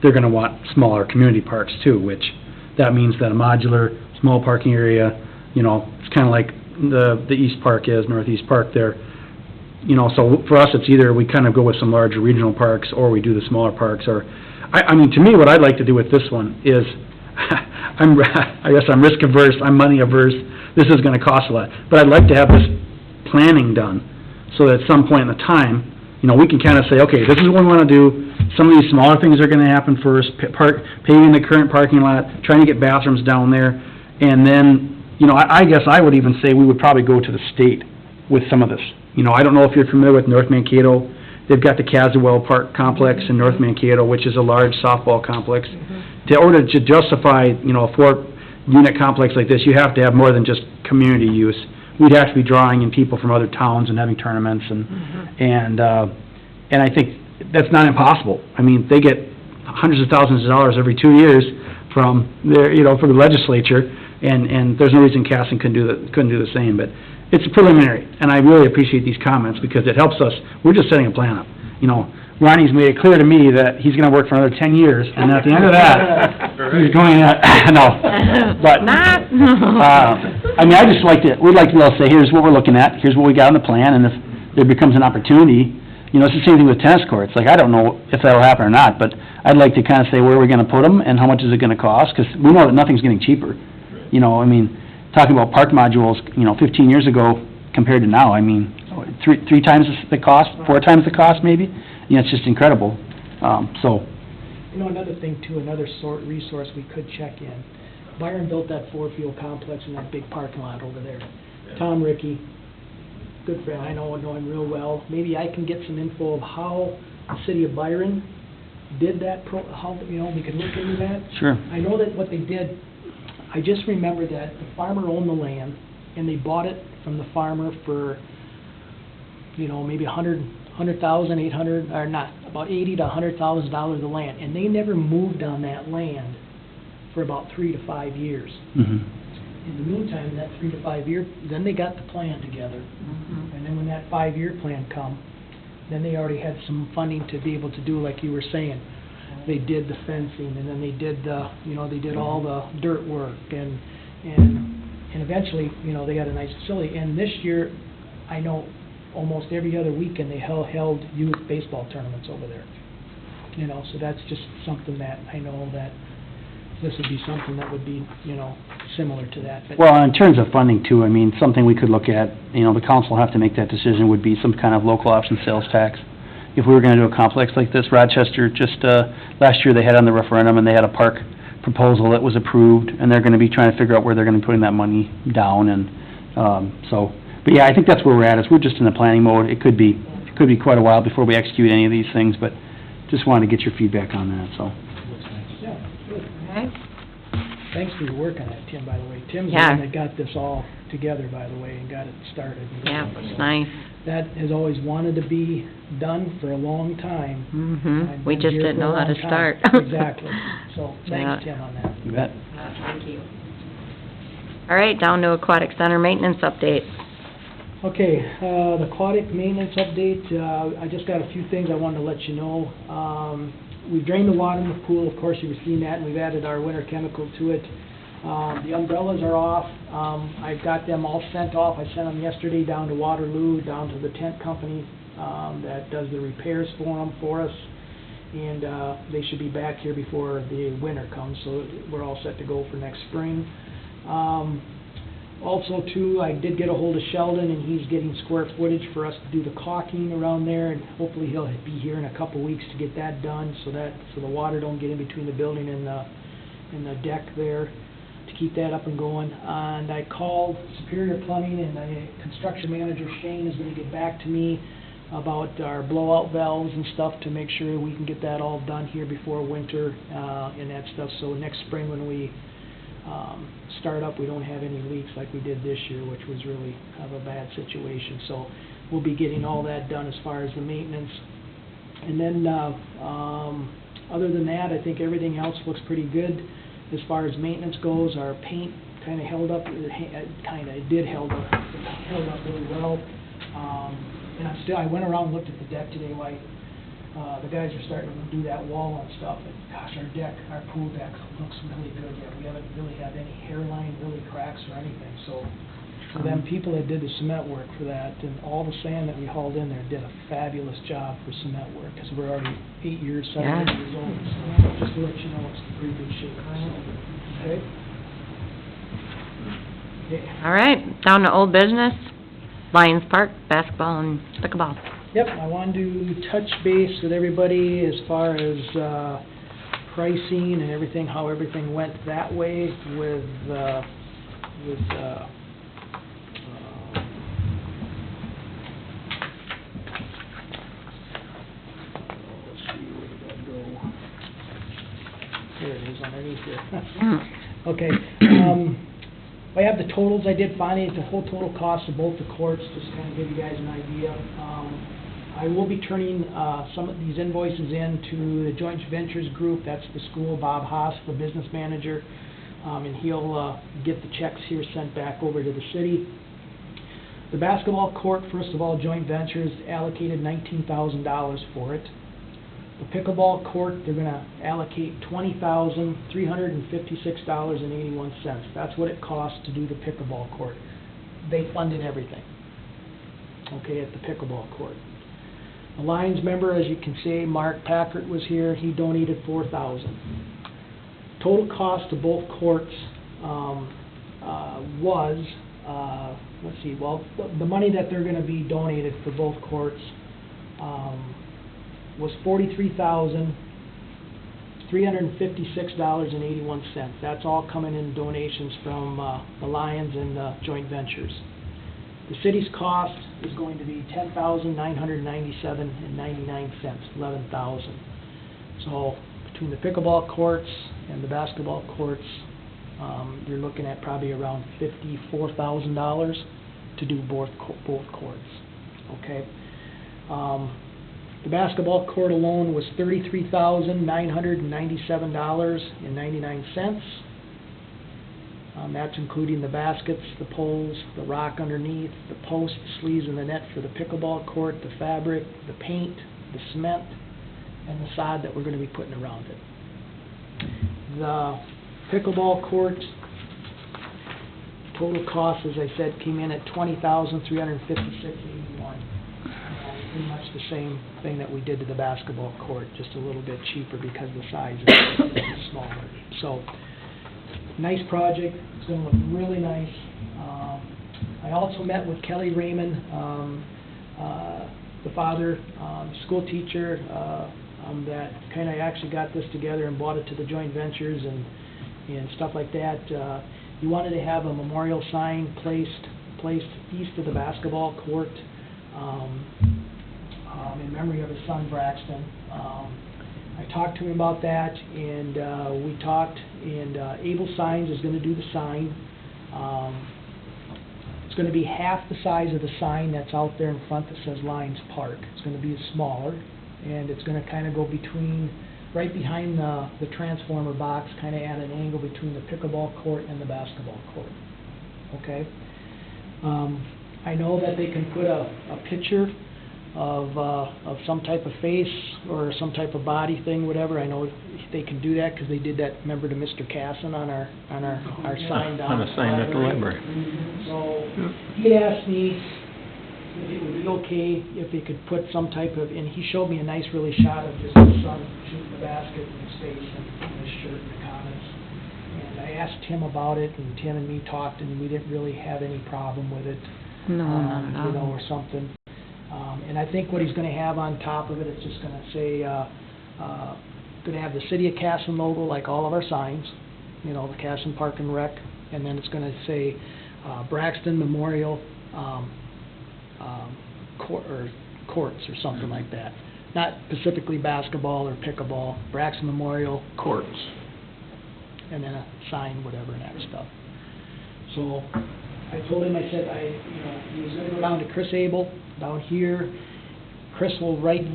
They're gonna want smaller community parks too, which that means that a modular, small parking area, you know, it's kinda like the East Park is, Northeast Park there. You know, so for us, it's either we kind of go with some larger regional parks or we do the smaller parks, or, I mean, to me, what I'd like to do with this one is, I guess I'm risk averse, I'm money averse, this is gonna cost a lot, but I'd like to have this planning done, so that at some point in the time, you know, we can kind of say, okay, this is what we wanna do, some of these smaller things are gonna happen first, paving the current parking lot, trying to get bathrooms down there, and then, you know, I guess I would even say we would probably go to the state with some of this. You know, I don't know if you're familiar with North Mankato. They've got the Caswell Park Complex in North Mankato, which is a large softball complex. In order to justify, you know, a 4-unit complex like this, you have to have more than just community use. We'd have to be drawing in people from other towns and having tournaments, and I think that's not impossible. I mean, they get hundreds of thousands of dollars every 2 years from their, you know, from the legislature, and there's no reason Casson couldn't do the same. But it's preliminary, and I really appreciate these comments because it helps us. We're just setting a plan up. You know, Ronnie's made it clear to me that he's going to work for another 10 years, and at the end of that, he's going to, no. But, I mean, I just like to, we'd like to be able to say, here's what we're looking at, here's what we got on the plan, and if there becomes an opportunity, you know, it's the same thing with tennis courts. Like, I don't know if that'll happen or not, but I'd like to kind of say where are we going to put them and how much is it going to cost, because we know that nothing's getting cheaper. You know, I mean, talking about park modules, you know, 15 years ago compared to now, I mean, three times the cost, 4 times the cost maybe. You know, it's just incredible. So. You know, another thing too, another resource we could check in. Byron built that 4-field complex in that big parking lot over there. Yeah. Tom Rickey, good friend, I know him real well. Maybe I can get some info of how the city of Byron did that, how, you know, we could look into that. Sure. I know that what they did, I just remember that the farmer owned the land, and they bought it from the farmer for, you know, maybe $100,000, 800, or not, about $80,000 to $100,000 of land, and they never moved on that land for about 3 to 5 years. In the meantime, that 3 to 5 year, then they got the plan together, and then when that 5-year plan come, then they already had some funding to be able to do like you were saying. they did the fencing, and then they did the, they did all the dirt work, and eventually, they got a nice facility. And this year, I know almost every other weekend, they held youth baseball tournaments over there. So that's just something that I know that this would be something that would be, similar to that. But Well, in terms of funding too, I mean, something we could look at, the council will have to make that decision, would be some kind of local option sales tax. If we were gonna do a complex like this, Rochester just, last year they had on the referendum and they had a park proposal that was approved, and they're gonna be trying to figure out where they're gonna be putting that money down, and, but yeah, I think that's where we're at, is we're just in the planning mode. It could be quite a while before we execute any of these things, but just wanted to get your feedback on that, so. Yeah, good. Okay. Thanks for your work on that, Tim, by the way. Tim's the Yeah. one that got this all together, by the way, and got it started. Yeah, it was nice. That has always wanted to be done for a long time. I've We been just here didn't for a know how to long time. start. Exactly. So, Yeah. thanks, Tim, on that. You bet. Thank you. All right, down to Aquatic Center maintenance update. Okay, the aquatic maintenance update, I just got a few things I wanted to let you know. We've drained the water in the pool, of course, you've seen that, and we've added our winter chemical to it. The umbrellas are off. I've got them all sent off. I sent them yesterday down to Waterloo, down to the tent company that does the repairs for them for us. And they should be back here before the winter comes, so we're all set to go for next spring. Also, too, I did get a hold of Sheldon, and he's getting square footage for us to do the caulking around there, and hopefully he'll be here in a couple weeks to get that done, so the water don't get in between the building and the deck there, to keep that up and going. And I called Superior Plumbing, and the construction manager, Shane, is gonna get back to me about our blowout valves and stuff to make sure we can get that all done here before winter, and that stuff, so next spring when we start up, we don't have any leaks like we did this year, which was really kind of a bad situation. So we'll be getting all that done as far as the maintenance. And then, other than that, I think everything else looks pretty good as far as maintenance goes. Our paint kind of held up, it did held up really well. And I went around and looked at the deck today, like, the guys are starting to do that wall and stuff, and gosh, our pool deck looks really good yet. We haven't really had any hairline, really cracks or anything, so for them people that did the cement work for that, and all the sand that we hauled in there, did a fabulous job for cement work, because we're already 7 years old, so just to let you know, it's in pretty good shape, so, okay? All right, down to old business, Lions Park, basketball and pickleball. Yep, I wanted to touch base with everybody as far as pricing and everything, how everything went that way with let's see, where did that go? There it is, underneath here. Okay, I have the totals. I did finally the whole total cost of both the courts, just to kind of give you guys an idea. I will be turning some of these invoices in to the Joint Ventures group. That's the school, Bob Haas, the business manager, and he'll get the checks here sent back over to the city. The basketball court, first of all, Joint Ventures allocated $19,000 for it. The pickleball court, they're going to allocate $20,356.81. That's what it costs to do the pickleball court. They funded everything, okay, at the pickleball court. The Lions member, as you can see, Mark Packard was here. He donated $4,000. Total cost of both courts was, let's see, well, the money that they're going to be donated for both courts was $43,356.81. That's all coming in donations from the Lions and the Joint Ventures. The city's cost is going to be $10,997.99, $11,000. So between the pickleball courts and the basketball courts, you're looking at probably around $54,000 to do both courts. Okay. The basketball court alone was $33,997.99. That's including the baskets, the poles, the rock underneath, the posts, sleeves, and the net for the pickleball court, the fabric, the paint, the cement, and the sod that we're gonna be putting around it. The pickleball court, total cost, as I said, came in at $20,356.81. Pretty much the same thing that we did to the basketball court, just a little bit cheaper because the size is smaller. So, nice project, it's gonna look really nice. I also met with Kelly Raymond, the father, school teacher, that kinda actually got this together and brought it to the joint ventures and stuff like that. He wanted to have a memorial sign placed east of the basketball court, in memory of his son Braxton. I talked to him about that, and we talked, and Able Signs is gonna do the sign. It's gonna be half the size of the sign that's out there in front that says Lions Park. It's gonna be smaller, and it's gonna kinda go right behind the transformer box, kinda at an angle between the pickleball court and the basketball court. Okay? I know that they can put a picture of some type of face or some type of body thing, whatever. I know they can do that because they did that, remember, to Mr. Casson on our sign down. On a sign at the library. So he asked me if it would be okay if he could put some type of, and he showed me a nice really shot of just his son shooting the basket in his face and his shirt in the comments. And I asked Tim about it, and Tim and me talked, and we didn't really have any problem with it. No, not at all. You know, or something. And I think what he's gonna have on top of it, it's just gonna say, gonna have the City of Casson logo like all of our signs, you know, the Casson Park and Rec, and then it's gonna say, Braxton Memorial, courts or something like that. Not specifically basketball or pickleball, Braxton Memorial Courts. And then a sign, whatever, and that stuff. So, I told him, I said, he was gonna go down to Chris Abel, down here. Chris will write,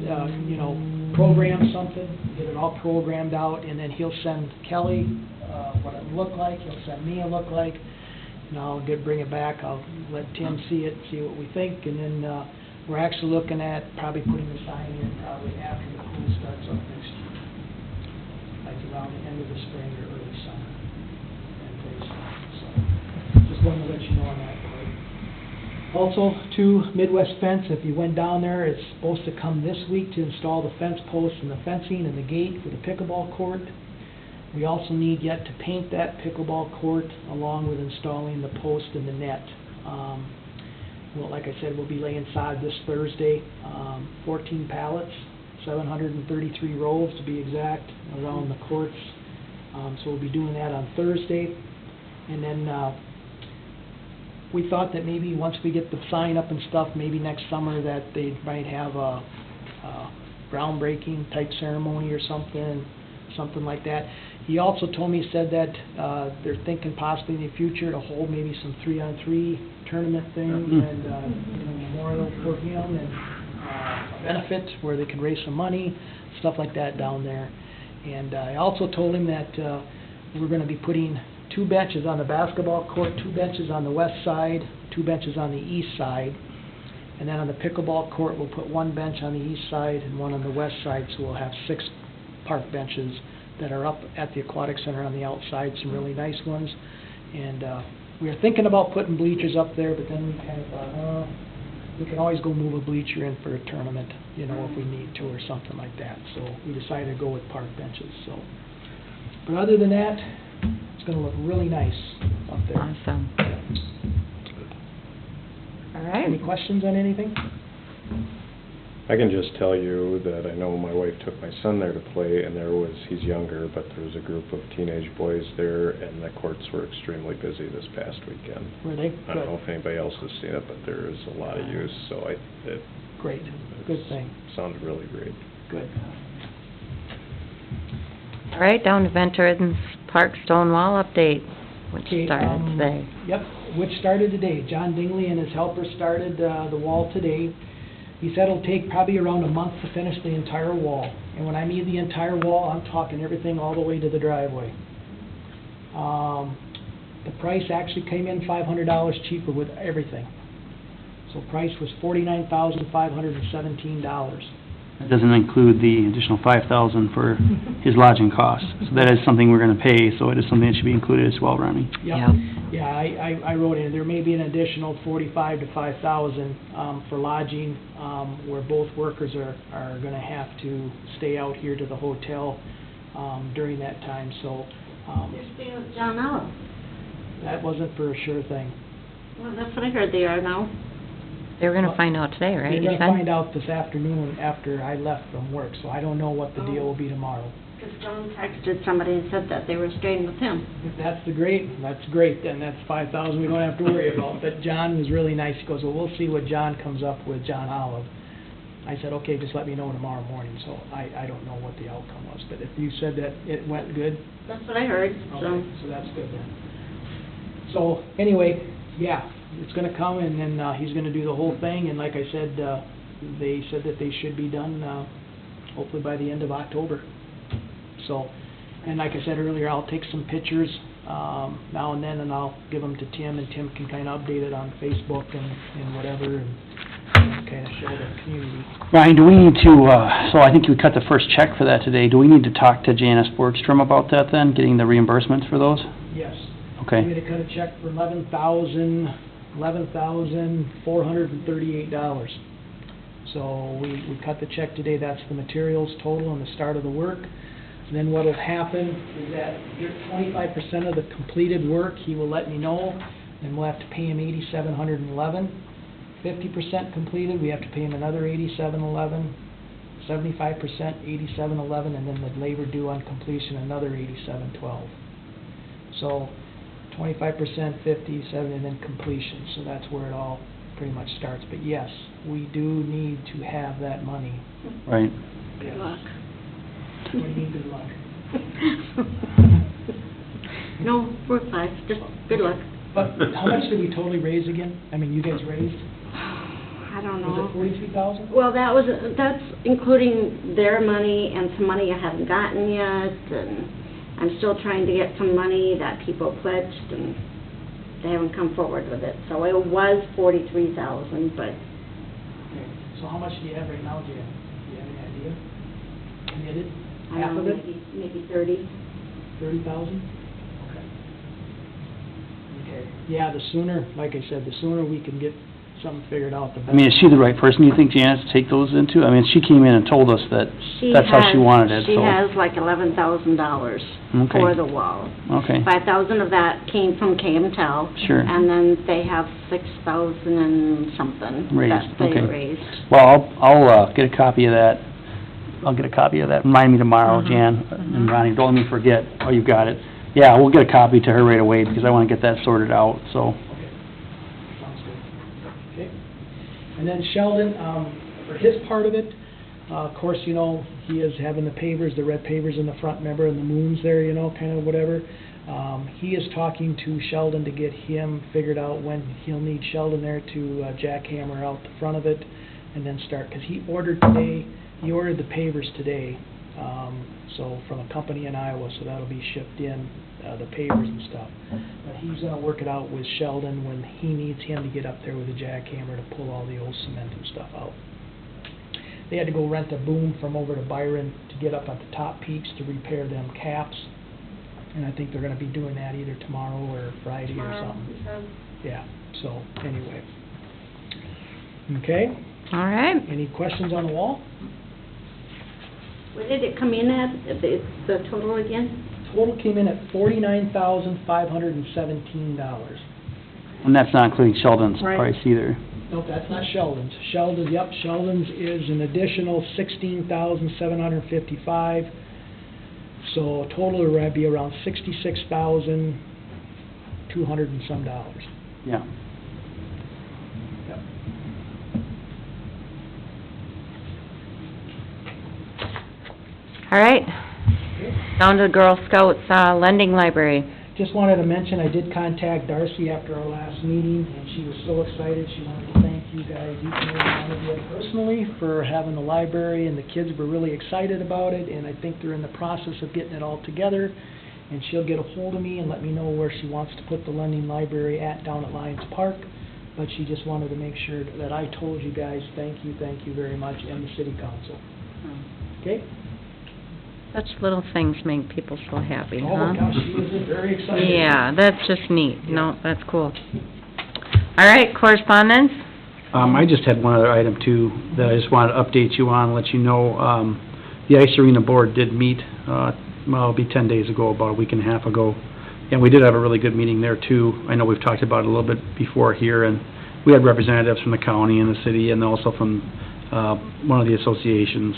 program something, get it all programmed out, and then he'll send Kelly, what it looked like, he'll send me a look like, and I'll bring it back, I'll let Tim see it, see what we think, and then, we're actually looking at probably putting the sign in probably after the pool starts up next year. Like around the end of the spring or early summer. So, just wanted to let you know on that part. Also, too, Midwest Fence, if you went down there, it's supposed to come this week to install the fence posts and the fencing and the gate for the pickleball court. We also need yet to paint that pickleball court along with installing the post and the net. Well, like I said, we'll be laying sod this Thursday, 14 pallets, 733 rolls to be exact, around the courts. So we'll be doing that on Thursday. And then we thought that maybe once we get the sign up and stuff, maybe next summer that they might have a groundbreaking type ceremony or something like that. He also told me, he said that they're thinking possibly in the future to hold maybe some 3-on-3 tournament things and memorial for him and a benefit where they can raise some money, stuff like that down there. And I also told him that we're going to be putting 2 benches on the basketball court, 2 benches on the west side, 2 benches on the east side, and then on the pickleball court we'll put 1 bench on the east side and 1 on the west side, so we'll have 6 park benches that are up at the Aquatic Center on the outside, some really nice ones. And we were thinking about putting bleachers up there, but then we kind of thought, we can always go move a bleacher in for a tournament, if we need to or something like that. So we decided to go with park benches. So, but other than that, it's going to look really nice up there. Awesome. All right. Any questions on anything? I can just tell you that I know my wife took my son there to play, and he's younger, but there was a group of teenage boys there, and the courts were extremely busy this past weekend. Were they? I don't know if anybody else has seen it, but there is a lot of use, so Great, good thing. Sounded really great. Good. All right, down to Venturin's Park Stonewall update, which Okay, started today. Yep, which started today. John Dingley and his helpers started the wall today. He said it'll take probably around a month to finish the entire wall. And when I mean the entire wall, I'm talking everything all the way to the driveway. The price actually came in $500 cheaper with everything. So price was $49,517. That doesn't include the additional $5,000 for his lodging costs. So that is something we're gonna pay, so it is something that should be included as well, Ronnie. Yep. Yeah, I wrote in, there may be an additional $45,000 to $5,000 for lodging, where both workers are gonna have to stay out here to the hotel during that time, so, They're staying with John Olive. that wasn't for a sure thing. Well, that's what I heard they are now. They were gonna find out today, right? They're You gonna said? find out this afternoon after I left from work, so I don't know what the deal will be tomorrow. Because John texted somebody and said that they were staying with him. If that's great, then that's $5,000 we don't have to worry about. But John was really nice, he goes, well, we'll see what John comes up with, John Olive. I said, okay, just let me know tomorrow morning, so I don't know what the outcome was. But if you said that it went good, That's what I heard, so. okay, so that's good then. So, anyway, yeah, it's gonna come, and then, he's gonna do the whole thing, and like I said, they said that they should be done, hopefully by the end of October. So, and like I said earlier, I'll take some pictures, now and then, and I'll give them to Tim, and Tim can kinda update it on Facebook and whatever, and kinda show the community. Ryan, do we need to, so I think we cut the first check for that today. Do we need to talk to Janice Borgstrom about that then, getting the reimbursements for those? Yes. Okay. I'm gonna cut a check for $11,438. So we cut the check today, that's the materials total and the start of the work. And then what'll happen is that 25% of the completed work, he will let me know, and we'll have to pay him $8,711. 50% completed, we have to pay him another $8,711. 75%, $8,711, and then the labor due on completion, another $8,712. So 25%, 50, 70, and then completion, so that's where it all pretty much starts. But yes, we do need to have that money. Right. Good luck. What do you mean, good luck? No, we're fine, just good luck. But how much did we totally raise again? I mean, you guys raised, I don't know. was it 43,000? Well, that's including their money and some money I haven't gotten yet, and I'm still trying to get some money that people pledged, and they haven't come forward with it. So it was 43,000, but Okay. So how much do you have right now, Jan? Do you have any idea? Committed? I Half don't of know, it? maybe 30. 30,000? Okay. Okay. Yeah, the sooner, like I said, the sooner we can get something figured out, the better. I mean, is she the right person, you think, Janice, to take those into? I mean, she came in and told us that that's how she wanted it, so. She has like $11,000 Okay. for the wall. Okay, 5,000 of that came from KMTL. Sure. And then they have 6,000 and something Raised, that they okay. raised. well, I'll get a copy of that. I'll get a copy of that. Remind me tomorrow, Mhm. Jan, Mhm. and Ronnie, don't let me forget. Oh, you've got it. Yeah, we'll get a copy to her right away, because I want to get that sorted out, so. Okay, sounds good. Okay. And then Sheldon, for his part of it, of course, you know, he is having the pavers, the red pavers in the front, remember, and the moons there, you know, kind of whatever. He is talking to Sheldon to get him figured out when he'll need Sheldon there to jackhammer out the front of it and then start, because he ordered today, he ordered the pavers today, so from a company in Iowa, so that'll be shipped in, the pavers and stuff. But he's gonna work it out with Sheldon when he needs him to get up there with a jackhammer to pull all the old cement and stuff out. They had to go rent a boom from over to Byron to get up at the top peaks to repair them caps. And I think they're gonna be doing that either tomorrow or Friday or Tomorrow, something. he said. Yeah, so, anyway. Okay, All right. any questions on the wall? What did it come in at, the total again? Total came in at $49,517. And that's not including Sheldon's Right. price either. Nope, that's not Sheldon's. Sheldon's is an additional $16,755. So total would be around $66,200 and some dollars. Yeah. Yep. All right. Down to Girl Scouts lending library. Just wanted to mention, I did contact Darcy after our last meeting, and she was so excited. She wanted to thank you guys, each and every one of you personally, for having the library, and the kids were really excited about it, and I think they're in the process of getting it all together. And she'll get a hold of me and let me know where she wants to put the lending library down at Lions Park. But she just wanted to make sure that I told you guys, thank you very much, and the city council. Okay? Such little things make people so happy, huh? Oh, gosh, she was very excited. Yeah, that's just neat. No, that's cool. All right, correspondence? I just had one other item too, that I just wanted to update you on, let you know, the ice arena board did meet, well, it'll be 10 days ago, about a week and a half ago, and we did have a really good meeting there too. I know we've talked about it a little bit before here, and we had representatives from the county and the city, and also from, one of the associations,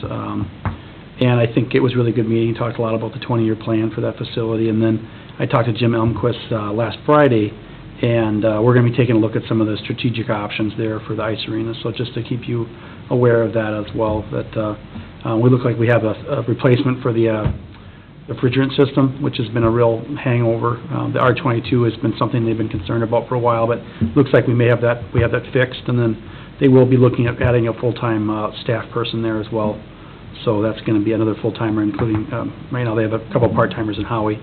and I think it was a really good meeting. Talked a lot about the 20-year plan for that facility, and then I talked to Jim Elmquist last Friday, and we're going to be taking a look at some of the strategic options there for the ice arena. So just to keep you aware of that as well, that we look like we have a replacement for the refrigerant system, which has been a real hangover. The R22 has been something they've been concerned about for a while, but looks like we have that fixed, and then they will be looking at adding a full-time staff person there as well. So that's going to be another full-timer, including, right now they have a couple part-timers in Howie.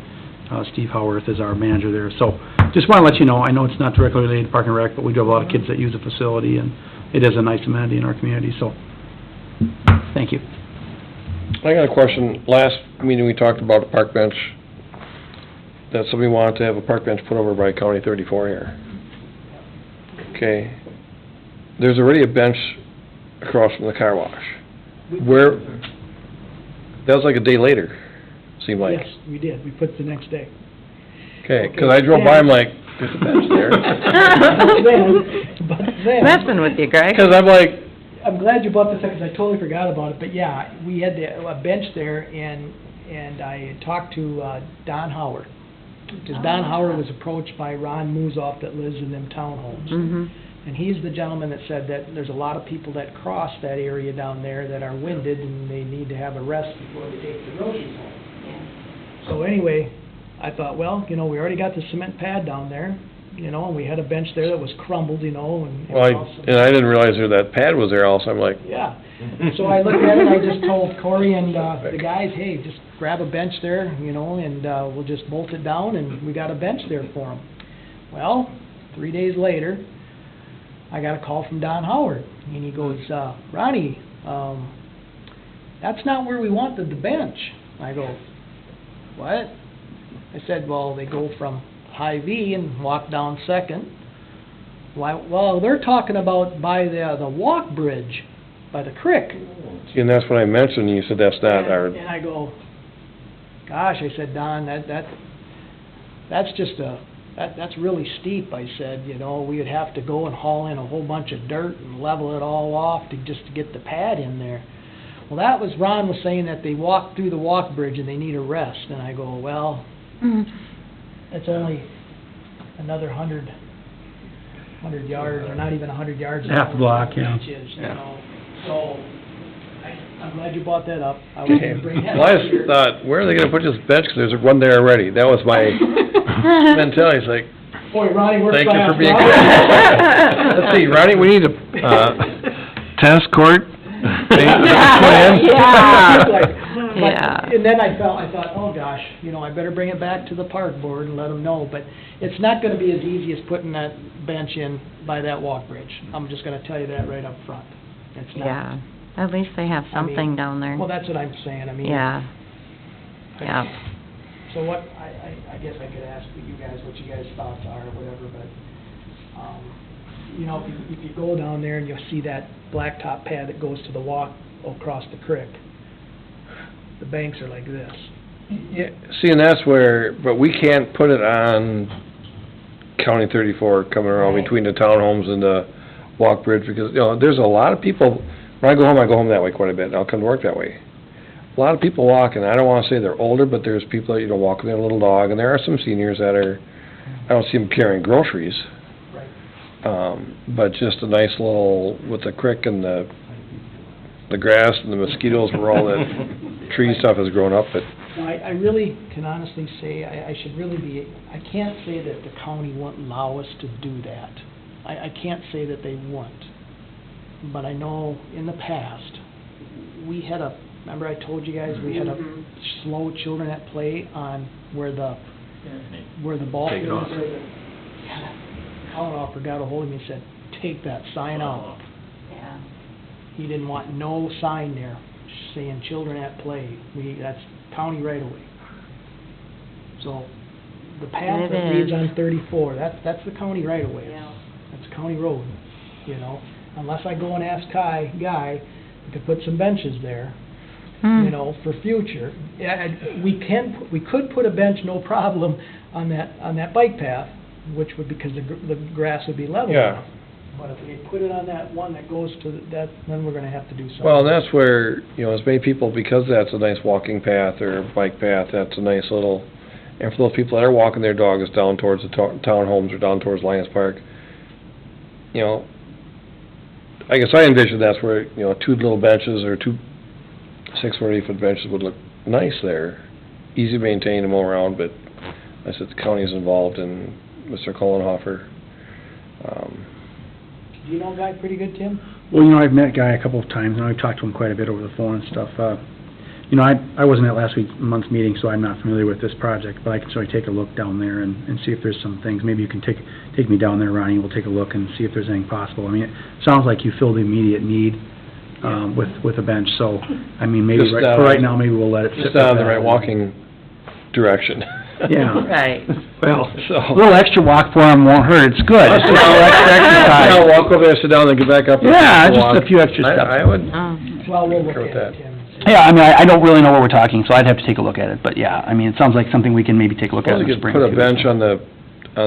Steve Howarth is our manager there. So just want to let you know, I know it's not directly related to Park and Rec, but we do have a lot of kids that use the facility, and it is a nice amenity in our community, so thank you. I got a question. Last meeting, we talked about a park bench, that somebody wanted to have a park bench put over by County 34 here. Okay. There's already a bench across from the car wash. Where, that was like a day later, seemed like. Yes, we did. We put it the next day. Okay, 'cause I drove by, I'm like, there's a bench there. But then, That's been with you, Greg. 'Cause I'm like, I'm glad you brought this up, because I totally forgot about it, but yeah, we had a bench there, and I had talked to Don Howard, because Don Howard was approached by Ron Musoff that lives in them townhomes. Mm-hmm. And he's the gentleman that said that there's a lot of people that cross that area down there that are winded, and they need to have a rest before they take the groceries home. So anyway, I thought, well, we already got the cement pad down there, and we had a bench there that was crumbled, and well, I didn't realize that pad was there also, I'm like. Yeah. So I looked at it, and I just told Corey and the guys, hey, just grab a bench there, and we'll just bolt it down, and we got a bench there for them. Well, 3 days later, I got a call from Don Howard, and he goes, Ronnie, that's not where we wanted the bench. I go, what? I said, well, they go from High V and walk down Second. Well, they're talking about by the walk bridge, by the creek. See, and that's what I mentioned, and you said that's not our. And I go, gosh, I said, Don, that's just that's really steep, I said, we would have to go and haul in a whole bunch of dirt and level it all off just to get the pad in there. Well, Ron was saying that they walked through the walk bridge and they need a rest, and I go, well, it's only another 100 yards, or not even 100 yards. Half a block, yeah. So, I'm glad you brought that up. I was going to bring that Well, up I here. just thought, where are they gonna put this bench, 'cause there's one there already, that was my mentality, it's like, Boy, Ronnie works thank you fast, for being. huh? Let's see, Ronnie, we need a, tennis court. Yeah. And then I thought, oh gosh, I better bring it back to the park board and let them know, but it's not gonna be as easy as putting that bench in by that walk bridge. I'm just gonna tell you that right up front. It's not. Yeah, at least they have something down there. Well, that's what I'm saying, Yeah. Yeah. So what, I guess I could ask you guys what you guys' thoughts are or whatever, but, if you go down there and you'll see that blacktop pad that goes to the walk across the creek, the banks are like this. Yeah, see, and that's where, but we can't put it on County 34 coming around Right. between the townhomes and the walk bridge, because, there's a lot of people, when I go home that way quite a bit, and I'll come to work that way. A lot of people walk, and I don't wanna say they're older, but there's people that, walk with their little dog, and there are some seniors that are, I don't see them carrying groceries. Right. But just a nice little, with the creek and the grass and the mosquitoes where all that tree stuff has grown up, but. I really can honestly say, I should really be, I can't say that the county won't allow us to do that. I can't say that they won't. But I know in the past, we had remember I told you guys, we had slow children at play on where the ball Take it field off. is. The county officer got a hold of me and said, take that sign out. Yeah. He didn't want no sign there. saying children at play. That's county right away. So, the path It that leads is. on 34, that's the county right away. Yeah. That's a county road, you know? Unless I go and ask Guy to put some benches there, you know, for future. Yeah, we could put a bench, no problem, on that bike path, which would, because the grass would be level. Yeah. But if we put it on that one that goes to that, then we're gonna have to do something. Well, and that's where, you know, as many people, because that's a nice walking path or bike path, that's a nice little, and for those people that are walking their dogs down towards the townhomes or down towards Lions Park, you know, I guess I envision that's where, you know, 2 little benches or 2 6 or 8 foot benches would look nice there. Easy to maintain and mow around, but I said the county's involved and Mr. Kohlenhofer. Do you know Guy pretty good, Tim? Well, you know, I've met Guy a couple of times, and I've talked to him quite a bit over the phone and stuff. You know, I wasn't at last month's meeting, so I'm not familiar with this project, but I can certainly take a look down there and see if there's some things. Maybe you can take me down there, Ronnie, we'll take a look and see if there's anything possible. I mean, it sounds like you fill the immediate need with a bench, so, I mean, maybe Just, for right now, maybe we'll let it sit. Just down the right walking direction. Yeah. Right. Well, So. a little extra walk for him won't hurt, it's good. It's just a little extra exercise. Yeah, walk over there, sit down, then get back up. and Yeah, just walk. a few extra steps. I would, Well, we'll look Concur at with it, that. Tim. Yeah, I mean, I don't really know what we're talking, so I'd have to take a look at it, but yeah, I mean, it sounds like something we can maybe take a look at well, in you the could spring. put a too. bench on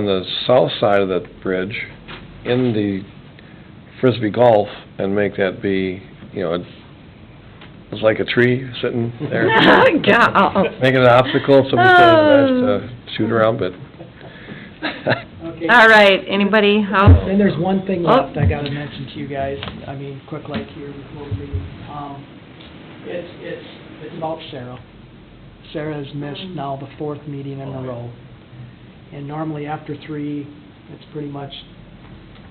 the south side of the bridge in the Frisbee Golf and make that be, you know, it's like a tree sitting there. God. Make it an obstacle, if somebody says a bench to shoot around, but. Okay. All right, anybody else? Then there's one thing Oh. left I gotta mention to you guys, I mean, quick like here before we leave. It's about Sarah. Sarah has missed now the 4th meeting in a row. And normally after 3, it's pretty much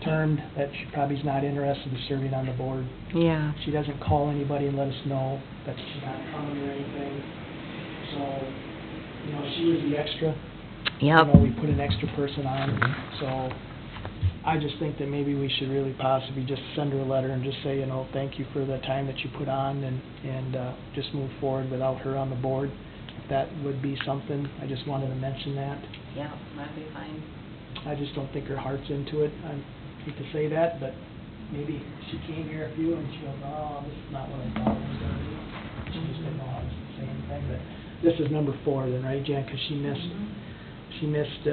termed that she probably's not interested in serving on the board. Yeah. She doesn't call anybody and let us know that she's not coming or anything. So, you know, she was the extra. Yep. You know, we put an extra person on, so I just think that maybe we should really possibly just send her a letter and just say, you know, thank you for the time that you put on and just move forward without her on the board. That would be something, I just wanted to mention that. Yeah, that'd be fine. I just don't think her heart's into it. I hate to say that, but maybe she came here a few and she goes, oh, this is not what I thought it was gonna be. She just didn't know how to say anything, but this is number 4 then, right, Jan? Because she missed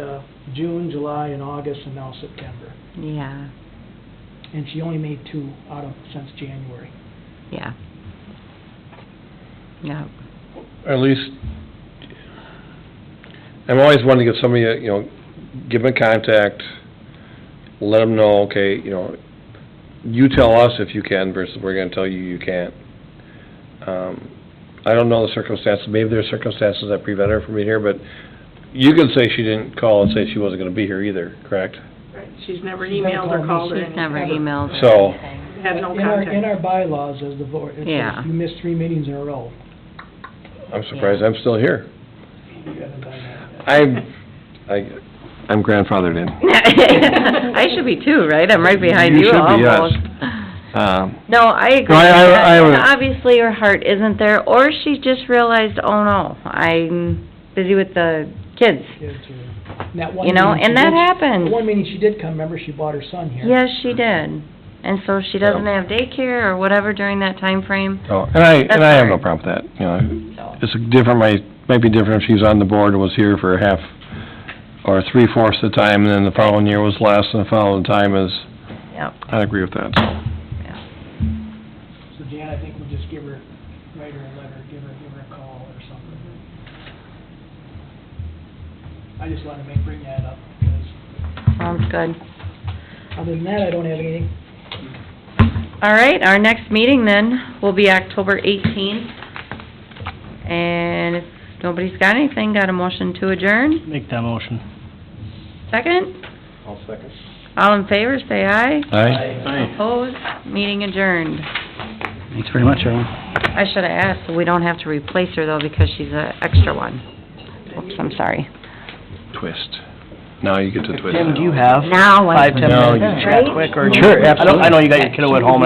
June, July, and August, and now September. Yeah, And she only made 2 out of since January. yeah. Yep. At least, I'm always wanting to get somebody, you know, give them a contact, let them know, okay, you know, you tell us if you can versus we're gonna tell you you can't. I don't know the circumstances, maybe there's circumstances that prevent her from being here, but you can say she didn't call and say she wasn't gonna be here either, correct? Right, she's never emailed or called or She's anything. never emailed or So- anything. Had no In contact. our bylaws as the board, it Yeah. says you missed 3 meetings in a row. I'm surprised I'm still here. You haven't done that. I'm grandfathered in. I should be too, right? I'm right behind you You should be, yes. almost. Um, No, I agree. No, I would- And obviously her heart isn't there, or she just realized, oh no, I'm busy with the kids. Kids are- and that one You know, meeting she and that did- happens. The one meeting she did come, remember, she brought her son here. Yes, she did. And so she doesn't have daycare or whatever during that time frame. Oh, and I have no hard. problem with that, you know, it's a different, might be different if she's on the board and was here for half, or 3/4 of the time, and then the following year was less, and the following time is, Yep. I agree with that. So Jan, I think we'll just write her a letter, give her a call or something. I just wanted to bring that up, because Sounds good. other than that, I don't have anything. All right, our next meeting then will be October 18th. And if nobody's got anything, got a motion to adjourn? Make that motion. Second? I'll second. All in favor, say aye. Aye. Opposed? Meeting adjourned. Thanks very much, everyone. I should have asked, so we don't have to replace her though, because she's an extra one. Oops, I'm sorry. Twist. Now you get to twist. Tim, do you have Now I... 5, 10 No, minutes you- to chat quick, or? Sure, absolutely. I know you got your kiddo at home and